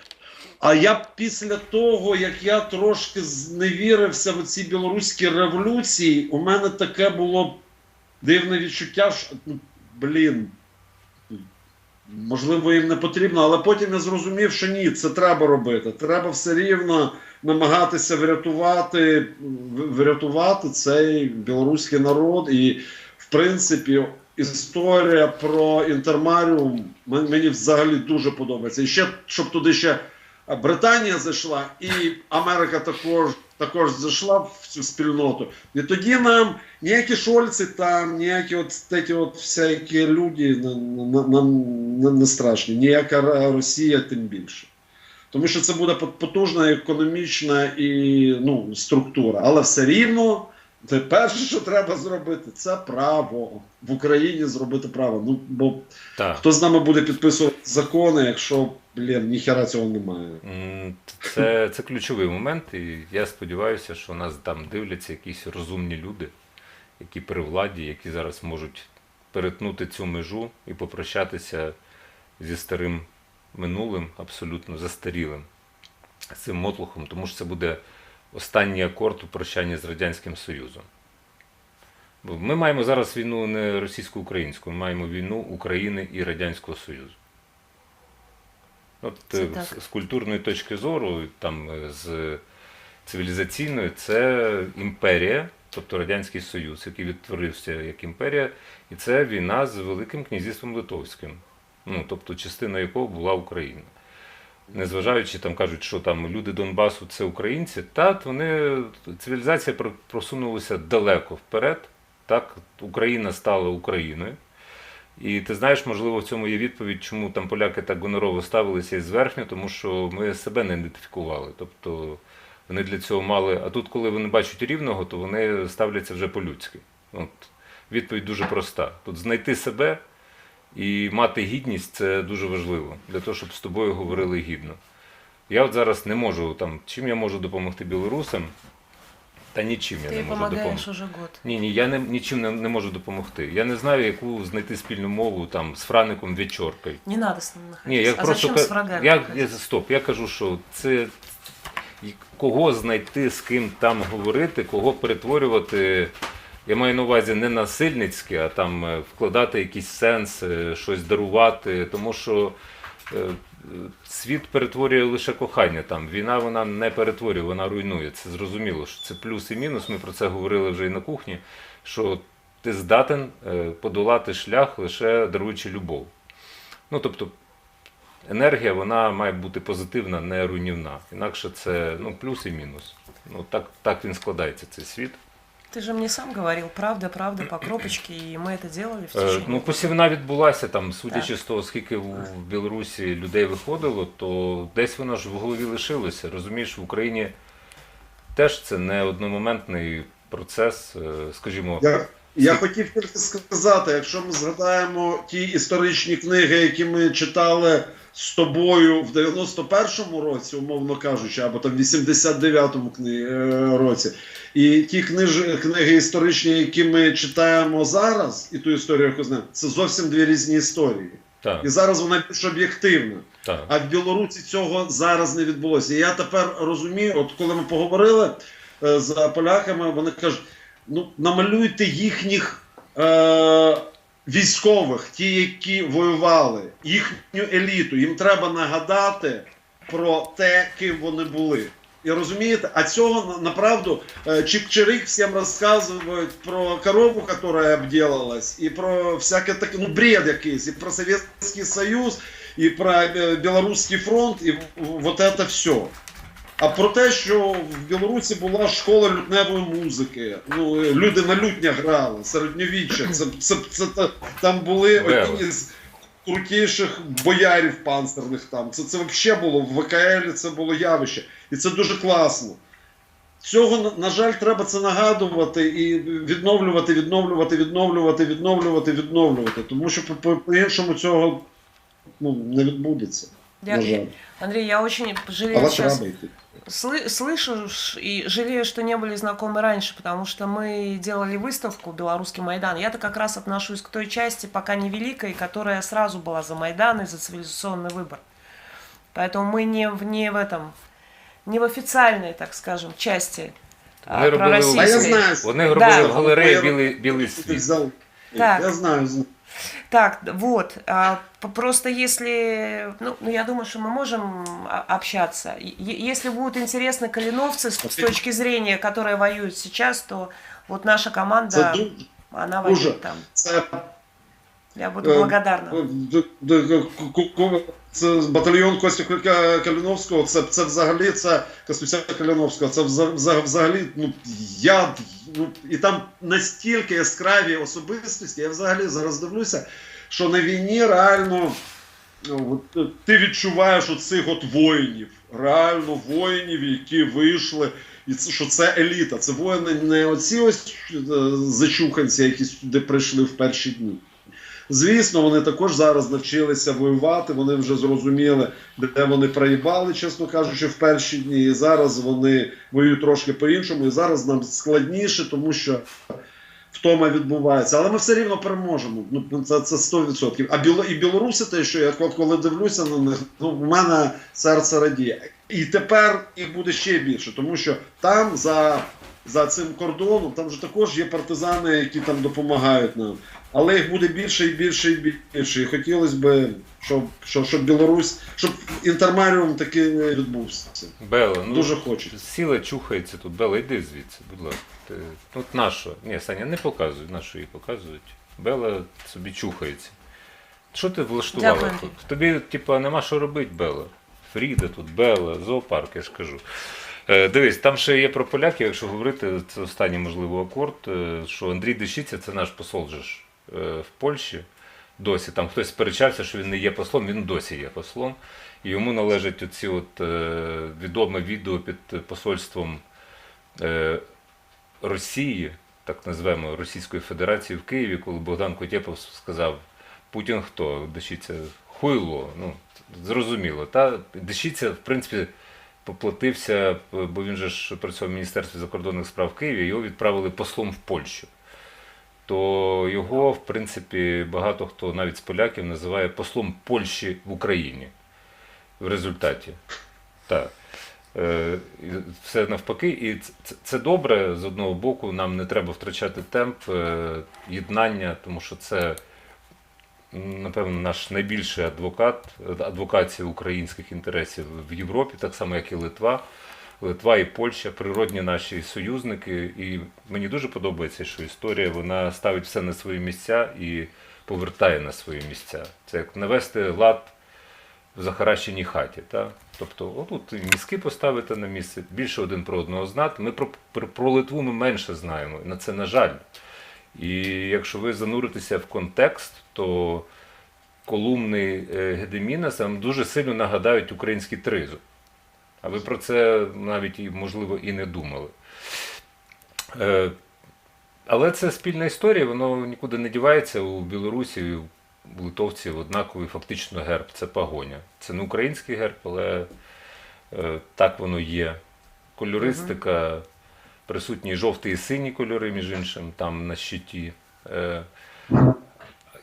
А я після того, як я трошки зневірився в ці білоруські революції, у мене таке було дивне відчуття, що, можливо, їм не потрібно, але потім я зрозумів, що ні, це треба робити. Треба все рівно намагатися врятувати цей білоруський народ. І, в принципі, історія про Інтермаріум мені взагалі дуже подобається. І ще, щоб туди ще Британія зайшла, і Америка також зайшла в цю спільноту. І тоді нам ніякі Шольці там, ніякі всякі люди не страшні, ніяка Росія тим більше. Тому що це буде потужна економічна і структура. Але все рівно, це перше, що треба зробити, це право. В Україні зробити право. Бо хто з нами буде підписувати закони, якщо, ніхера цього немає. Це ключовий момент, і я сподіваюся, що нас там дивляться якісь розумні люди, які при владі, які зараз можуть перетнути цю межу і попрощатися зі старим минулим, абсолютно застарілим, з цим мотлухом, тому що це буде останній акорд у прощанні з Радянським Союзом. Бо ми маємо зараз війну не російсько-українську, ми маємо війну України і Радянського Союзу. От, з культурної точки зору, там, з цивілізаційної, це імперія, тобто Радянський Союз, який відтворився як імперія, і це війна з Великим князівством Литовським, тобто частина якого була Україна. Незважаючи, там кажуть, що там люди Донбасу – це українці, цивілізація просунулася далеко вперед, так, Україна стала Україною. І ти знаєш, можливо, в цьому є відповідь, чому там поляки так гонорово ставилися і зверхньо, тому що ми себе не ідентифікували. Тобто вони для цього мали, а тут, коли вони бачать рівного, то вони ставляться вже по-людськи. Відповідь дуже проста. Тут знайти себе і мати гідність – це дуже важливо, для того, щоб з тобою говорили гідно. Я от зараз не можу, чим я можу допомогти білорусам, Та нічим я Ты не можу помогаешь допомогти. уже год. Ні, я нічим не можу допомогти. Я не знаю, яку знайти спільну мову там з Фраником Вечоркою. Не надо с ним находиться. Ні, я А просто зачем с врагами я находиться? стоп. Я кажу, що це кого знайти, з ким там говорити, кого перетворювати. Я маю на увазі не насильницьке, а там вкладати якийсь сенс, щось дарувати, тому що світ перетворює лише кохання. Там війна вона не перетворює, вона руйнує. Це зрозуміло, що це плюс і мінус. Ми про це говорили вже і на кухні. Що ти здатен подолати шлях лише даруючи любов. Ну тобто енергія вона має бути позитивна, не руйнівна. Інакше це плюс і мінус. Так він складається, цей світ. Ты же мне сам говорил, правда, правда, по кропочке, и мы это делали в течение. Посівна відбулася там, судячи з того, скільки в Білорусі людей виходило, то десь воно ж в голові лишилося. Розумієш, в Україні теж це не одномоментний процес, скажімо. Я хотів тільки сказати, якщо ми згадаємо ті історичні книги, які ми читали з тобою в 91-му році, умовно кажучи, або там в 89-му році, і ті книги історичні, які ми читаємо зараз, і ту історію, яку знаємо, це зовсім дві різні історії. Так. І зараз вона більш об'єктивна. Так. А в Білорусі цього зараз не відбулося. І я тепер розумію, от коли ми поговорили з поляками, вони кажуть, намалюйте їхніх військових, ті, які воювали, їхню еліту. Їм треба нагадати про те, ким вони були. І розумієте, а цього, направду, Чик-Чирик всім розказують про корову, яка обділилась, і про всяке таке, бред якийсь, і про Совєтський Союз, і про Білоруський фронт, і вот это все. А про те, що в Білорусі була школа лютневої музики, люди на лютнях грали, середньовіччя, там були одні з крутіших боярів панцирних там. Це взагалі було, в ВКЛ це було явище. І це дуже класно. Цього, на жаль, треба це нагадувати і відновлювати, тому що по-іншому цього не відбудеться. На жаль. Андрей, я очень жалею Але сейчас. треба йти. Слышу и жалею, что не были знакомы раньше, потому что мы делали выставку «Белорусский Майдан». Я-то как раз отношусь к той части, пока не великой, которая сразу была за Майдан и за цивилизационный выбор. Поэтому мы не в официальной, так скажем, части пророссийской. Вони робили в галереї білий світ. Так. Я знаю. Так, вот, просто если, я думаю, что мы можем общаться. Если будут интересны калиновцы с точки зрения, которые воюют сейчас, то вот наша команда, она воюет там. Я буду благодарна. Це батальйон Кості Каліновського, це взагалі, це Костюся Каліновського, це взагалі, і там настільки яскраві особистості, я взагалі зараз дивлюся, що на війні реально ти відчуваєш оцих воїнів, реально воїнів, які вийшли, і що це еліта, це воїни не оці ось зачуханці, які сюди прийшли в перші дні. Звісно, вони також зараз навчилися воювати, вони вже зрозуміли, де вони проїбали, чесно кажучи, в перші дні, і зараз вони воюють трошки по-іншому, і зараз нам складніше, тому що втома відбувається. Але ми все рівно переможемо, це 100%. І білоруси те, що я коли дивлюся на них, в мене серце радіє. І тепер їх буде ще більше, тому що там за цим кордоном, там же також є партизани, які там допомагають нам. Але їх буде більше і більше і більше. І хотілося б, щоб Білорусь, щоб інтермаріум таки не відбувся. Бела, дуже хочуть. Сіла чухається тут. Бела, йди звідси, будь ласка. Тут наша. Ні, Саня, не показуй, нашу її показують. Бела собі чухається. Що ти влаштувала Дякую. тут? Тобі, нема що робити, Бела. Фріда тут, Бела, зоопарк, я ж кажу. Дивись, там ще є про поляків, якщо говорити, це останній, можливо, акорд, що Андрій Дещиця – це наш посол же ж в Польщі досі. Там хтось сперечався, що він не є послом, він досі є послом. І йому належать оці відоме відео під посольством Росії, так назвемо, Російської Федерації в Києві, коли Богдан Кутєпов сказав: Путін хто? Дещиця хуйло. Зрозуміло. Дещиця, в принципі, поплатився, бо він же ж працював в Міністерстві закордонних справ в Києві, його відправили послом в Польщу. То його, в принципі, багато хто навіть з поляків називає послом Польщі в Україні в результаті. Так. Все навпаки, і це добре, з одного боку, нам не треба втрачати темп єднання, тому що це, напевно, наш найбільший адвокація українських інтересів в Європі, так само, як і Литва. Литва і Польща, природні наші союзники, і мені дуже подобається, що історія, вона ставить все на свої місця і повертає на свої місця. Це як навести лад в захаращеній хаті. Та? Тобто, отут мізки поставити на місце, більше один про одного знати. Ми про Литву ми менше знаємо, на це на жаль. І якщо ви зануритеся в контекст, то колумни Гедеміна нам дуже сильно нагадають український тризуб. А ви про це навіть, можливо, і не думали. Але це спільна історія, воно нікуди не дівається. У Білорусі, у литовців однаковий фактично герб – це пагоня. Це не український герб, але так воно є. Кольористика, присутні жовті і сині кольори, між іншим, там на щиті.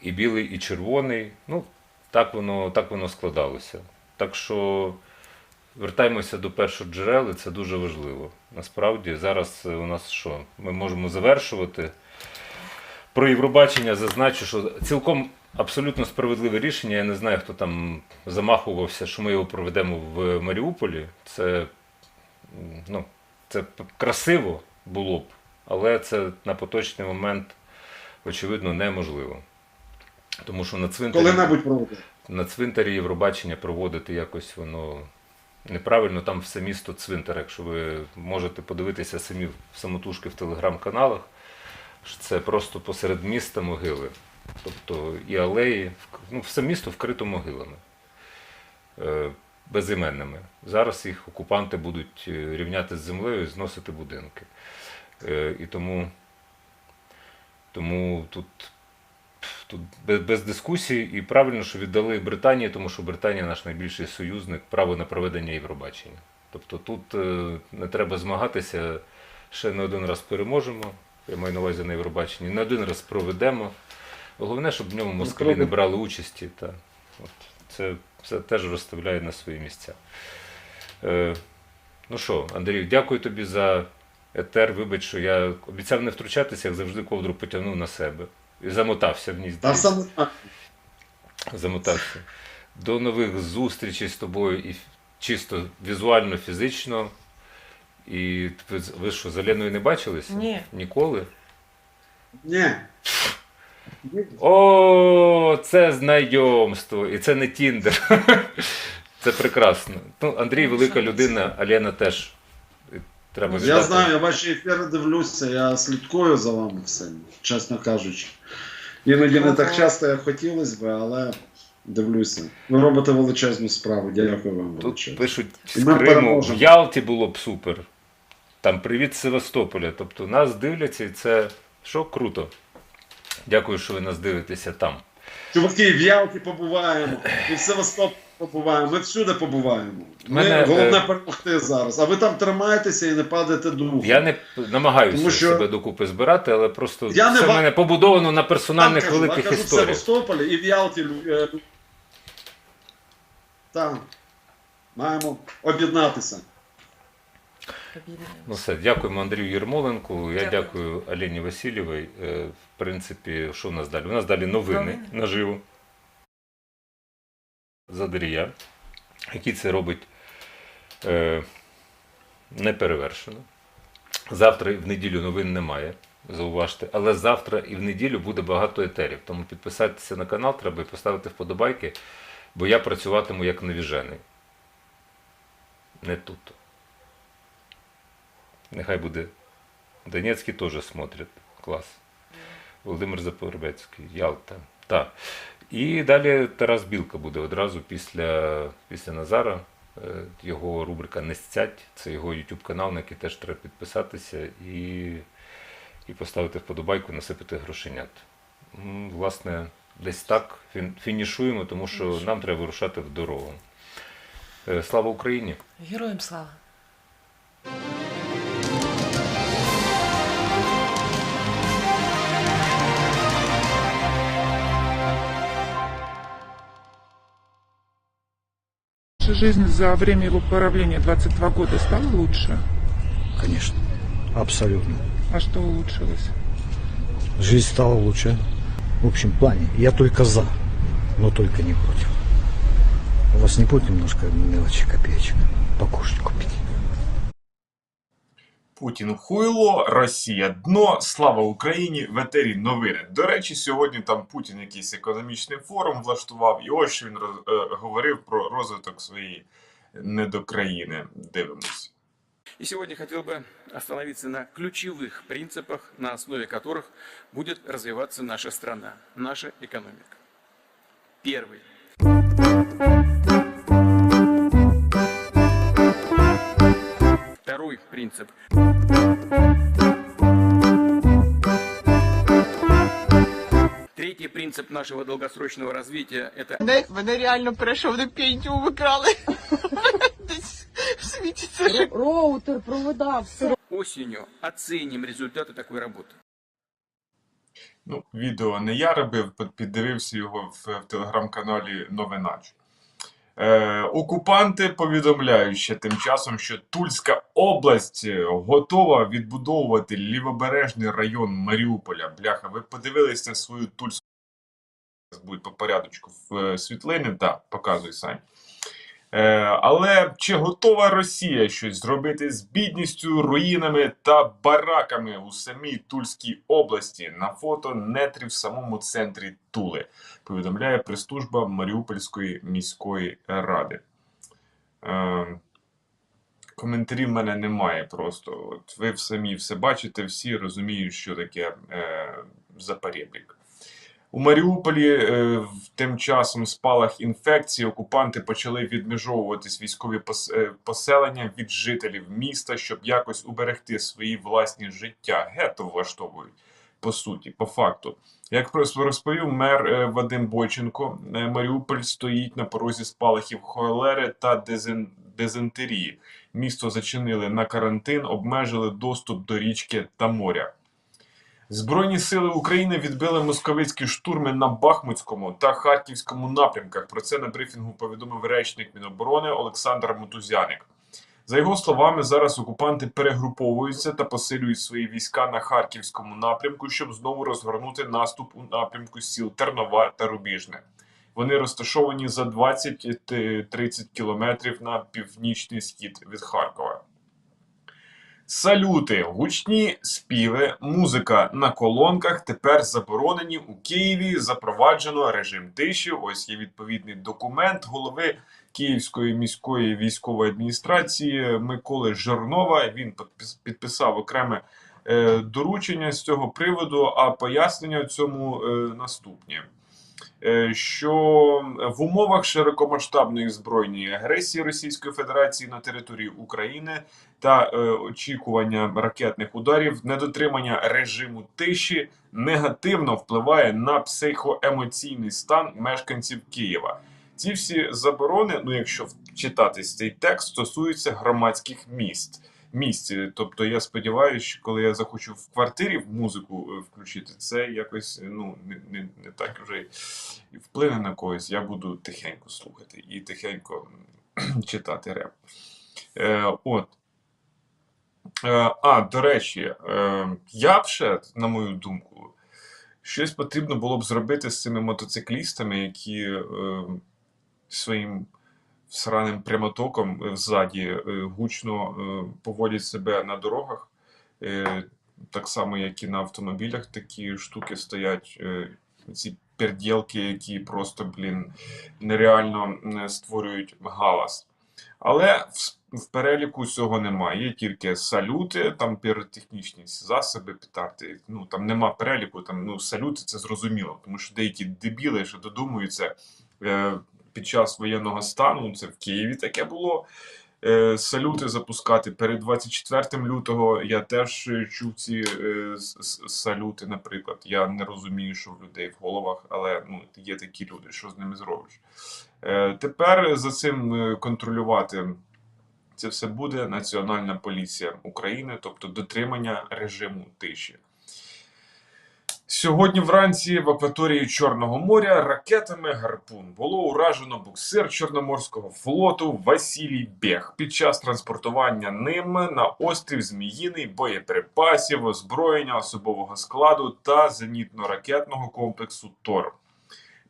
І білий, і червоний. Ну, так воно складалося. Так що вертаємося до першоджерел, і це дуже важливо. Насправді, зараз у нас що? Ми можемо завершувати. Про Євробачення зазначу, що цілком абсолютно справедливе рішення. Я не знаю, хто там замахувався, що ми його проведемо в Маріуполі. Це красиво було б, але це на поточний момент, очевидно, неможливо. Тому що Коли-небудь проводити. на цвинтарі Євробачення проводити якось воно неправильно, там все місто цвинтар. Якщо ви можете подивитися самі самотужки в телеграм-каналах, що це просто посеред міста могили. Тобто і алеї, все місто вкрито могилами безіменними. Зараз їх окупанти будуть рівняти з землею і зносити будинки. І тому тут без дискусій, і правильно, що віддали Британії, тому що Британія наш найбільший союзник, право на проведення Євробачення. Тобто тут не треба змагатися, ще не один раз переможемо, я маю на увазі на Євробаченні, не один раз проведемо. Головне, щоб в ньому москалі не брали участі. Це теж розставляє на свої місця. Ну що, Андрію, дякую тобі за етер. Вибач, що я обіцяв не втручатися, як завжди ковдру потягнув на себе. І замотався в ній. Замотався. До нових зустрічей з тобою і чисто візуально, фізично. І ви що, з Оленою не бачилися? Ні. Ніколи? Ні. О, це знайомство. І це не Тіндер. Це прекрасно. Андрій велика людина, Олена теж. Треба Я знаю, я ваші ефіри дивлюся, я слідкую за вами всім, чесно кажучи. Іноді не так часто, як хотілося б, але дивлюся. Ви робите величезну справу, дякую вам величезно. Тут пишуть з Криму, в Ялті було б супер. Там привіт з Севастополя. Тобто нас дивляться, і це що круто. Дякую, що ви нас дивитеся там. Чуваки, в Ялті побуваємо, і в Севастополі побуваємо, ми всюди побуваємо. Головне перемогти зараз. А ви там тримаєтеся і не падаєте духом. Я не намагаюся себе докупи збирати, але просто це в мене побудовано на персональних великих історіях. В Севастополі і в Ялті. Так. Маємо об'єднатися. Ну все, дякуємо Андрію Єрмоленку, я дякую Олені Васильєвій. В принципі, що в нас далі? У нас далі новини наживо. Задарія, який це робить неперевершено. Завтра і в неділю новин немає, зауважте, але завтра і в неділю буде багато етерів. Тому підписатися на канал треба і поставити вподобайки, бо я працюватиму як навіжений. Не тут. Нехай буде. Донецький теж смотрять. Клас. Володимир Запорожецький, Ялта. Так. І далі Тарас Білка буде одразу після Назара. Його рубрика «Не сцять». Це його YouTube канал, на який теж треба підписатися і поставити вподобайку, насипати грошенят. Власне, десь так фінішуємо, тому що нам треба вирушати в дорогу. Слава Україні! Героям слава. Жизнь за время его правления 22 года стала лучше? Конечно, абсолютно. А что улучшилось? Жизнь стала лучше. В общем плане, я только за, но только не против. У вас не будет немножко мелочи, копеечек покушать купить? Путін хуйло, Росія дно, слава Україні, в етері новини. До речі, сьогодні там Путін якийсь економічний форум влаштував, і ось що він говорив про розвиток своєї недокраїни. Дивимось. И сегодня хотел бы остановиться на ключевых принципах, на основе которых будет развиваться наша страна, наша экономика. Первый. Второй принцип. Третий принцип нашего долгосрочного развития – это… Вони реально перейшов на пенсію, викрали. Десь світиться. Роутер, провода, все. Осенью оценим результаты такой работы. Ну, відео не я робив, піддивився його в телеграм-каналі Новинач. Окупанти повідомляють ще тим часом, що Тульська область готова відбудовувати лівобережний район Маріуполя. Бляха, ви подивились на свою Тульську область, будь по порядочку в світлини, так, показуй, Сань. Але чи готова Росія щось зробити з бідністю, руїнами та бараками у самій Тульській області? На фото нетрі в самому центрі Тули, повідомляє прес-служба Маріупольської міської ради. Коментарів в мене немає просто. От ви самі все бачите, всі розуміють, що таке за перебіг. У Маріуполі тим часом спалах інфекції, окупанти почали відмежовуватись військові поселення від жителів міста, щоб якось уберегти свої власні життя. Гетто влаштовують, по суті, по факту. Як розповів мер Вадим Бойченко, Маріуполь стоїть на порозі спалахів холери та дизентерії. Місто зачинили на карантин, обмежили доступ до річки та моря. Збройні сили України відбили московицькі штурми на Бахмутському та Харківському напрямках. Про це на брифінгу повідомив речник Міноборони Олександр Мотузяник. За його словами, зараз окупанти перегруповуються та посилюють свої війська на Харківському напрямку, щоб знову розгорнути наступ у напрямку сіл Тернова та Рубіжне. Вони розташовані за 20-30 кілометрів на північний схід від Харкова. Салюти, гучні співи, музика на колонках тепер заборонені. У Києві запроваджено режим тиші. Ось є відповідний документ голови Київської міської військової адміністрації Миколи Жирнова. Він підписав окреме доручення з цього приводу, а пояснення цьому наступні. Що в умовах широкомасштабної збройної агресії Російської Федерації на території України та очікування ракетних ударів, недотримання режиму тиші негативно впливає на психоемоційний стан мешканців Києва. Ці всі заборони, ну якщо вчитатись цей текст, стосуються громадських місць. Тобто я сподіваюся, що коли я захочу в квартирі музику включити, це якось не так вже вплине на когось. Я буду тихенько слухати і тихенько читати реп. До речі, я б ще, на мою думку, щось потрібно було б зробити з цими мотоциклістами, які своїм сраним прямотоком ззаді гучно поводять себе на дорогах. Так само, як і на автомобілях такі штуки стоять. Ці пердєлки, які просто, нереально створюють галас. Але в переліку цього немає. Є тільки салюти, там піротехнічні засоби, петарди. Там нема переліку, салюти це зрозуміло. Тому що деякі дебіли, що додумуються під час воєнного стану, це в Києві таке було, салюти запускати. Перед 24 лютого я теж чув ці салюти, наприклад. Я не розумію, що в людей в головах, але ну, є такі люди, що з ними зробиш. Тепер за цим контролювати це все буде Національна поліція України, тобто дотримання режиму тиші. Сьогодні вранці в акваторії Чорного моря ракетами «Гарпун» було уражено буксир Чорноморського флоту Василій Бех під час транспортування ним на острів Зміїний боєприпасів, озброєння, особового складу та зенітно-ракетного комплексу «Тор».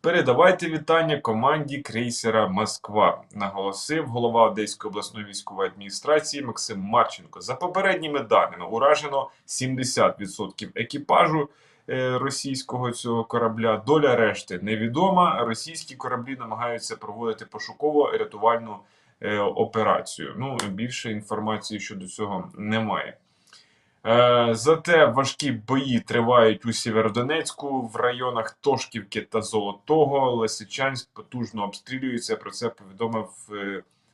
Передавайте вітання команді крейсера «Москва», наголосив голова Одеської обласної військової адміністрації Максим Марченко. За попередніми даними, уражено 70% екіпажу російського цього корабля. Доля решти невідома. Російські кораблі намагаються проводити пошуково-рятувальну операцію. Ну, більше інформації щодо цього немає. Зате важкі бої тривають у Сєвєродонецьку, в районах Тошківки та Золотого. Лисичанськ потужно обстрілюється. Про це повідомив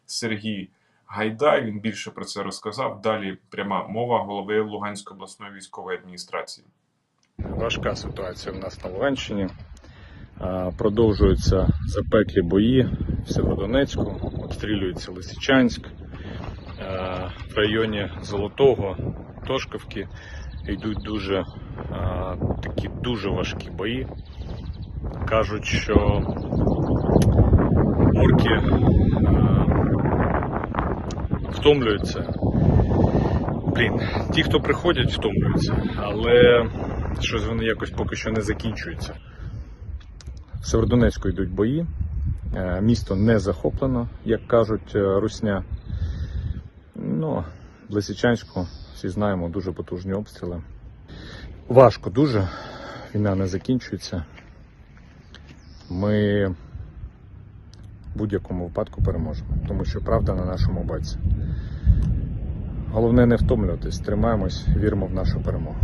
Сергій Гайдай. Він більше про це розказав. Далі пряма мова голови Луганської обласної військової адміністрації. Важка ситуація в нас на Луганщині. Продовжуються запеклі бої в Сєвєродонецьку, обстрілюється Лисичанськ. В районі Золотого, Тошківки йдуть дуже важкі бої. Кажуть, що орки втомлюються. Ті, хто приходять, втомлюються, але щось вони якось поки що не закінчуються. В Сєвєродонецьку йдуть бої, місто не захоплено, як кажуть русня. Ну, в Лисичанську, всі знаємо, дуже потужні обстріли. Важко дуже, війна не закінчується. Ми в будь-якому випадку переможемо, тому що правда на нашому боці. Головне не втомлюватись, тримаємось, віримо в нашу перемогу.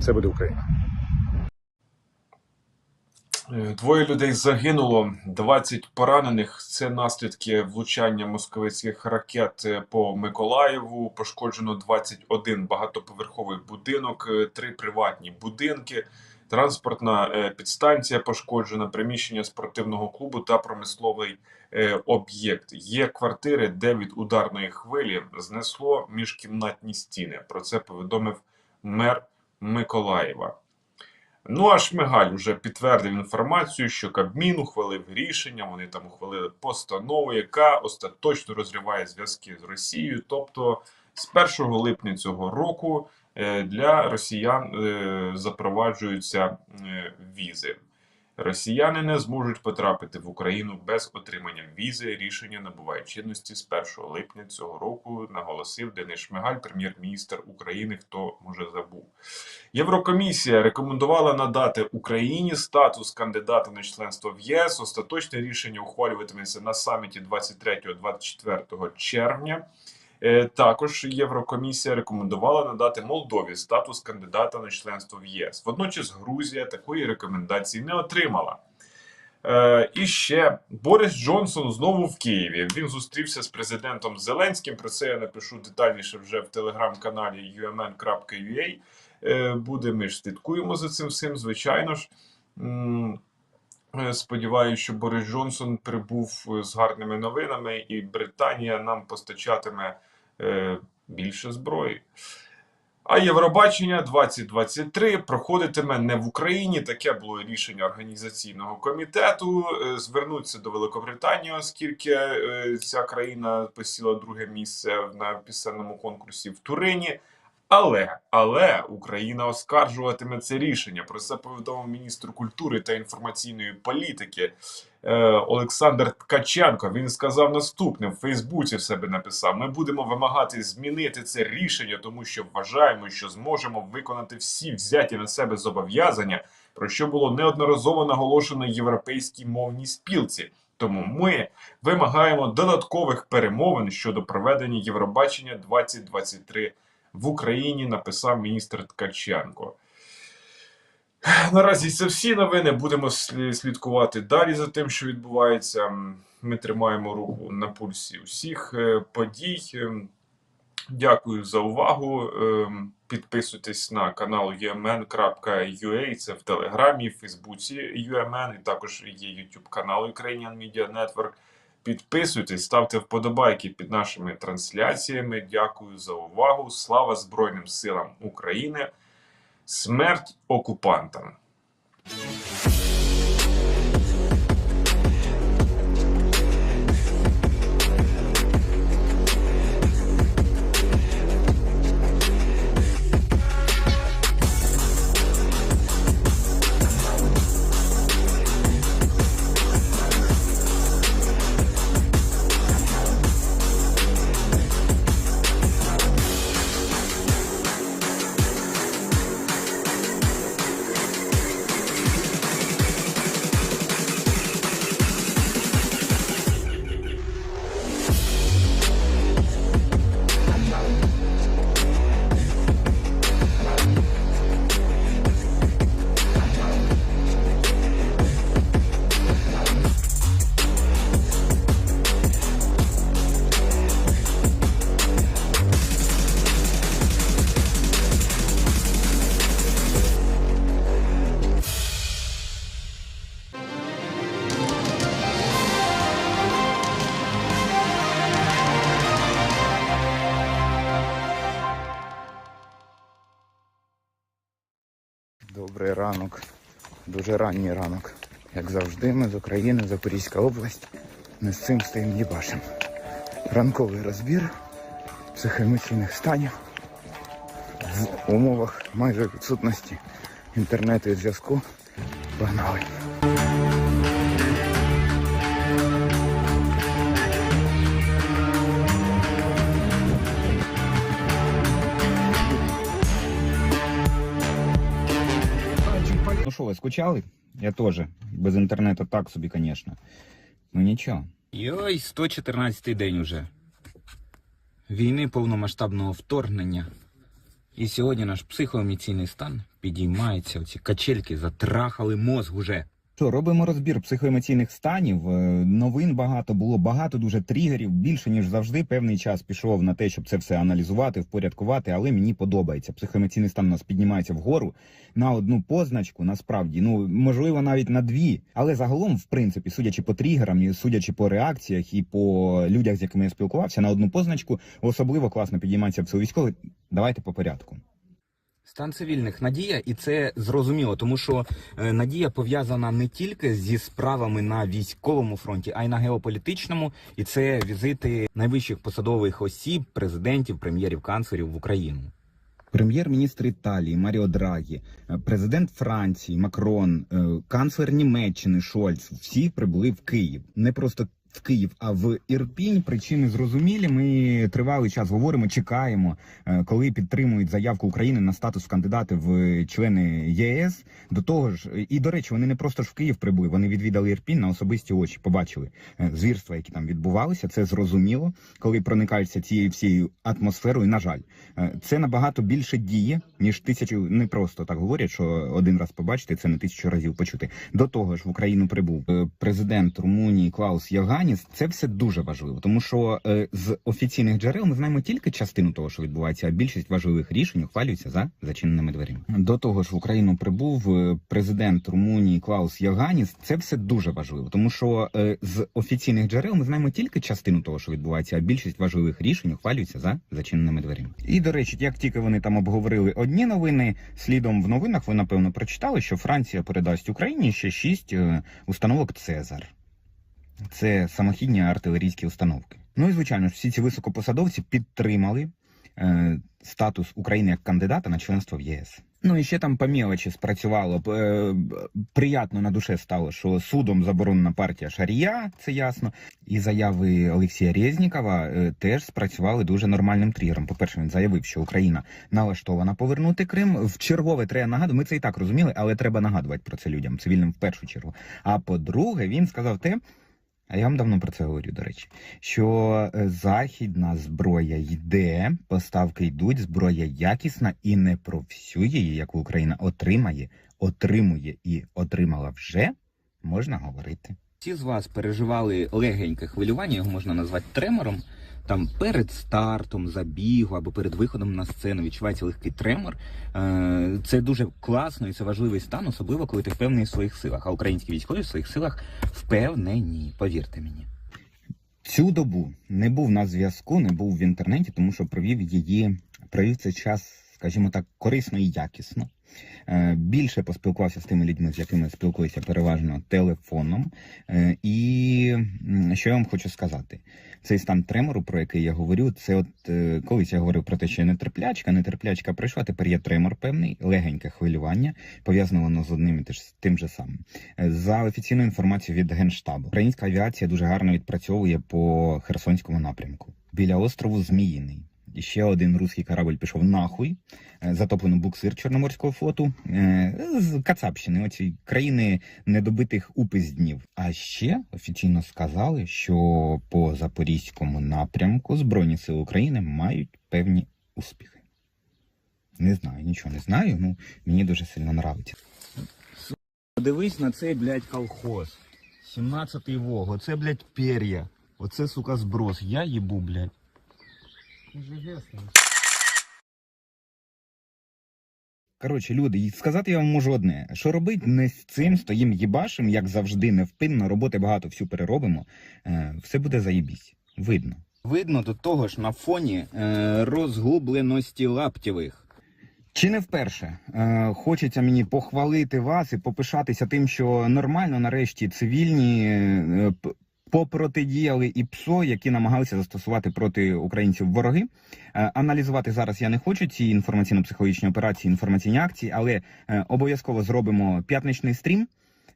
Це буде Україна. 2 людей загинуло, 20 поранених. Це наслідки влучання московицьких ракет по Миколаєву. Пошкоджено 21 багатоповерховий будинок, 3 приватні будинки, транспортна підстанція пошкоджена, приміщення спортивного клубу та промисловий об'єкт. Є квартири, де від ударної хвилі знесло міжкімнатні стіни. Про це повідомив мер Миколаєва. Ну а Шмигаль вже підтвердив інформацію, що Кабмін ухвалив рішення, вони там ухвалили постанову, яка остаточно розриває зв'язки з Росією. Тобто з 1 липня цього року для росіян запроваджуються візи. Росіяни не зможуть потрапити в Україну без отримання візи. Рішення набуває чинності з 1 липня цього року, наголосив Денис Шмигаль, прем'єр-міністр України, хто, може, забув. Єврокомісія рекомендувала надати Україні статус кандидата на членство в ЄС. Остаточне рішення ухвалюватиметься на саміті 23-24 червня. Також Єврокомісія рекомендувала надати Молдові статус кандидата на членство в ЄС. Водночас Грузія такої рекомендації не отримала. І ще Борис Джонсон знову в Києві. Він зустрівся з президентом Зеленським. Про це я напишу детальніше вже в телеграм-каналі umn.ua. Ми ж слідкуємо за цим всім, звичайно ж. Сподіваюся, що Борис Джонсон прибув з гарними новинами і Британія нам постачатиме більше зброї. А Євробачення 2023 проходитиме не в Україні. Таке було рішення організаційного комітету. Звернуться до Великобританії, оскільки ця країна посіла 2-ге місце на пісенному конкурсі в Турині. Але Україна оскаржуватиме це рішення. Про це повідомив міністр культури та інформаційної політики Олександр Ткаченко. Він сказав наступне, в Фейсбуці в себе написав: "Ми будемо вимагати змінити це рішення, тому що вважаємо, що зможемо виконати всі взяті на себе зобов'язання, про що було неодноразово наголошено Європейській мовній спілці. Тому ми вимагаємо додаткових перемовин щодо проведення Євробачення 2023 в Україні", написав міністр Ткаченко. Наразі це всі новини. Будемо слідкувати далі за тим, що відбувається. Ми тримаємо руку на пульсі усіх подій. Дякую за увагу. Підписуйтесь на канал umn.ua, це в Телеграмі, в Фейсбуці UMN, і також є YouTube канал Ukrainian Media Network. Підписуйтесь, ставте вподобайки під нашими трансляціями. Дякую за увагу. Слава Збройним силам України. Смерть окупантам. Добрий ранок, дуже ранній ранок. Як завжди, ми з України, Запорізька область, ми з цим стоїмо їбашем. Ранковий розбір психоемоційних станів в умовах майже відсутності інтернету і зв'язку. Погнали! Ну що, ви скучали? Я теж. Без інтернету так собі, звісно. Ну нічого. Йой, 114-й день уже. Війни повномасштабного вторгнення. І сьогодні наш психоемоційний стан підіймається. Оці качельки затрахали мозг уже. Що, робимо розбір психоемоційних станів. Новин багато, було багато дуже тригерів. Більше, ніж завжди, певний час пішов на те, щоб це все аналізувати, впорядкувати, але мені подобається. Психоемоційний стан у нас піднімається вгору на одну позначку, насправді, ну, можливо, навіть на дві. Але загалом, в принципі, судячи по тригерам, і судячи по реакціях і по людях, з якими я спілкувався, на одну позначку особливо класно підіймається психовійськовий. Давайте по порядку. Стан цивільних – надія, і це зрозуміло, тому що надія пов'язана не тільки зі справами на військовому фронті, а й на геополітичному, і це візити найвищих посадових осіб, президентів, прем'єрів, канцлерів в Україну. Прем'єр-міністр Італії Маріо Драгі, президент Франції Макрон, канцлер Німеччини Шольц – всі прибули в Київ. Не просто в Київ, а в Ірпінь. Причини зрозумілі. Ми тривалий час говоримо, чекаємо, коли підтримують заявку України на статус кандидата в члени ЄС. До того ж, і до речі, вони не просто ж в Київ прибули, вони відвідали Ірпінь на особисті очі, побачили звірства, які там відбувалися. Це зрозуміло, коли проникаються цією всією атмосферою. На жаль, це набагато більше діє, ніж тисячу, не просто так говорять, що один раз побачити, це не 1000 разів почути. До того ж, в Україну прибув президент Румунії Клаус Йоганніс. Це все дуже важливо, тому що з офіційних джерел ми знаємо тільки частину того, що відбувається, а більшість важливих рішень ухвалюється за зачиненими дверима. До того ж, в Україну прибув президент Румунії Клаус Йоганніс. Це все дуже важливо, тому що з офіційних джерел ми знаємо тільки частину того, що відбувається, а більшість важливих рішень ухвалюється за зачиненими дверима. І, до речі, як тільки вони там обговорили одні новини, слідом в новинах ви, напевно, прочитали, що Франція передасть Україні ще 6 установок «Цезар». Це самохідні артилерійські установки. Ну і, звичайно, всі ці високопосадовці підтримали статус України як кандидата на членство в ЄС. Ну і ще там по мелочі спрацювало. Приємно на душе стало, що судом заборонена партія Шарія, це ясно. І заяви Олексія Резнікова теж спрацювали дуже нормальним тригером. По-перше, він заявив, що Україна налаштована повернути Крим. В чергове треба нагадувати, ми це і так розуміли, але треба нагадувати про це людям, цивільним в першу чергу. А по-друге, він сказав те, а я вам давно про це говорю, до речі, що західна зброя йде, поставки йдуть, зброя якісна і не про всю її, яку Україна отримує і отримала вже, можна говорити. Всі з вас переживали легеньке хвилювання, його можна назвати тремором. Там перед стартом забігу або перед виходом на сцену відчувається легкий тремор. Це дуже класно і це важливий стан, особливо коли ти впевнений в своїх силах. А українські військові в своїх силах впевнені, повірте мені. Цю добу не був на зв'язку, не був в інтернеті, тому що провів цей час, скажімо так, корисно і якісно. Більше поспілкувався з тими людьми, з якими спілкуюся переважно телефоном. І що я вам хочу сказати? Цей стан тремору, про який я говорю, це от колись я говорив про те, що нетерплячка пройшла, тепер є тремор певний, легеньке хвилювання, пов'язано воно з одним і тим же самим. За офіційною інформацією від Генштабу, українська авіація дуже гарно відпрацьовує по Херсонському напрямку. Біля острову Зміїний. І ще один русський корабль пішов нахуй, затоплено буксир Чорноморського флоту, з Кацапщини, оці країни недобитих упизднів. А ще офіційно сказали, що по Запорізькому напрямку Збройні Сили України мають певні успіхи. Не знаю, нічого не знаю, ну мені дуже сильно нравиться. Подивись на цей, блядь, колхоз. 17-й ВОГ, оце, блядь, пер'я. Оце, сука, зброс. Я їбу, блядь. Коротше, люди, і сказати я вам можу одне. Що робить не з цим, стоїм їбашим, як завжди, невпинно, роботи багато, всю переробимо. Все буде заєбісь. Видно. Видно до того ж на фоні розгубленості Лаптєвих. Чи не вперше хочеться мені похвалити вас і попишатися тим, що нормально нарешті цивільні попротидіяли і ПСО, які намагалися застосувати проти українців вороги. Аналізувати зараз я не хочу ці інформаційно-психологічні операції, інформаційні акції, але обов'язково зробимо п'ятничний стрім,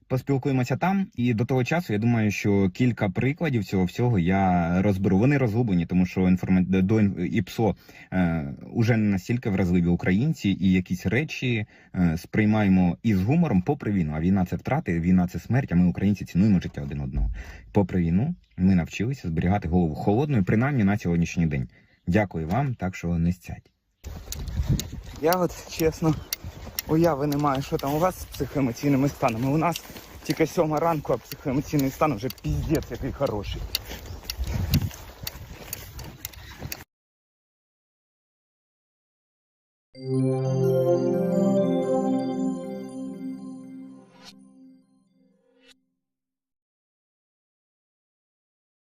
поспілкуємося там, і до того часу я думаю, що кілька прикладів цього всього я розберу. Вони розгублені, тому що до ІПСО уже не настільки вразливі українці, і якісь речі сприймаємо із гумором попри війну. А війна – це втрати, війна – це смерть, а ми, українці, цінуємо життя один одного. Попри війну ми навчилися зберігати голову холодною, принаймні на сьогоднішній день. Дякую вам, так що не сцять. Я от, чесно, уяви не маю, що там у вас з психоемоційними станами. У нас тільки 7 ранку, а психоемоційний стан вже піздець який хороший.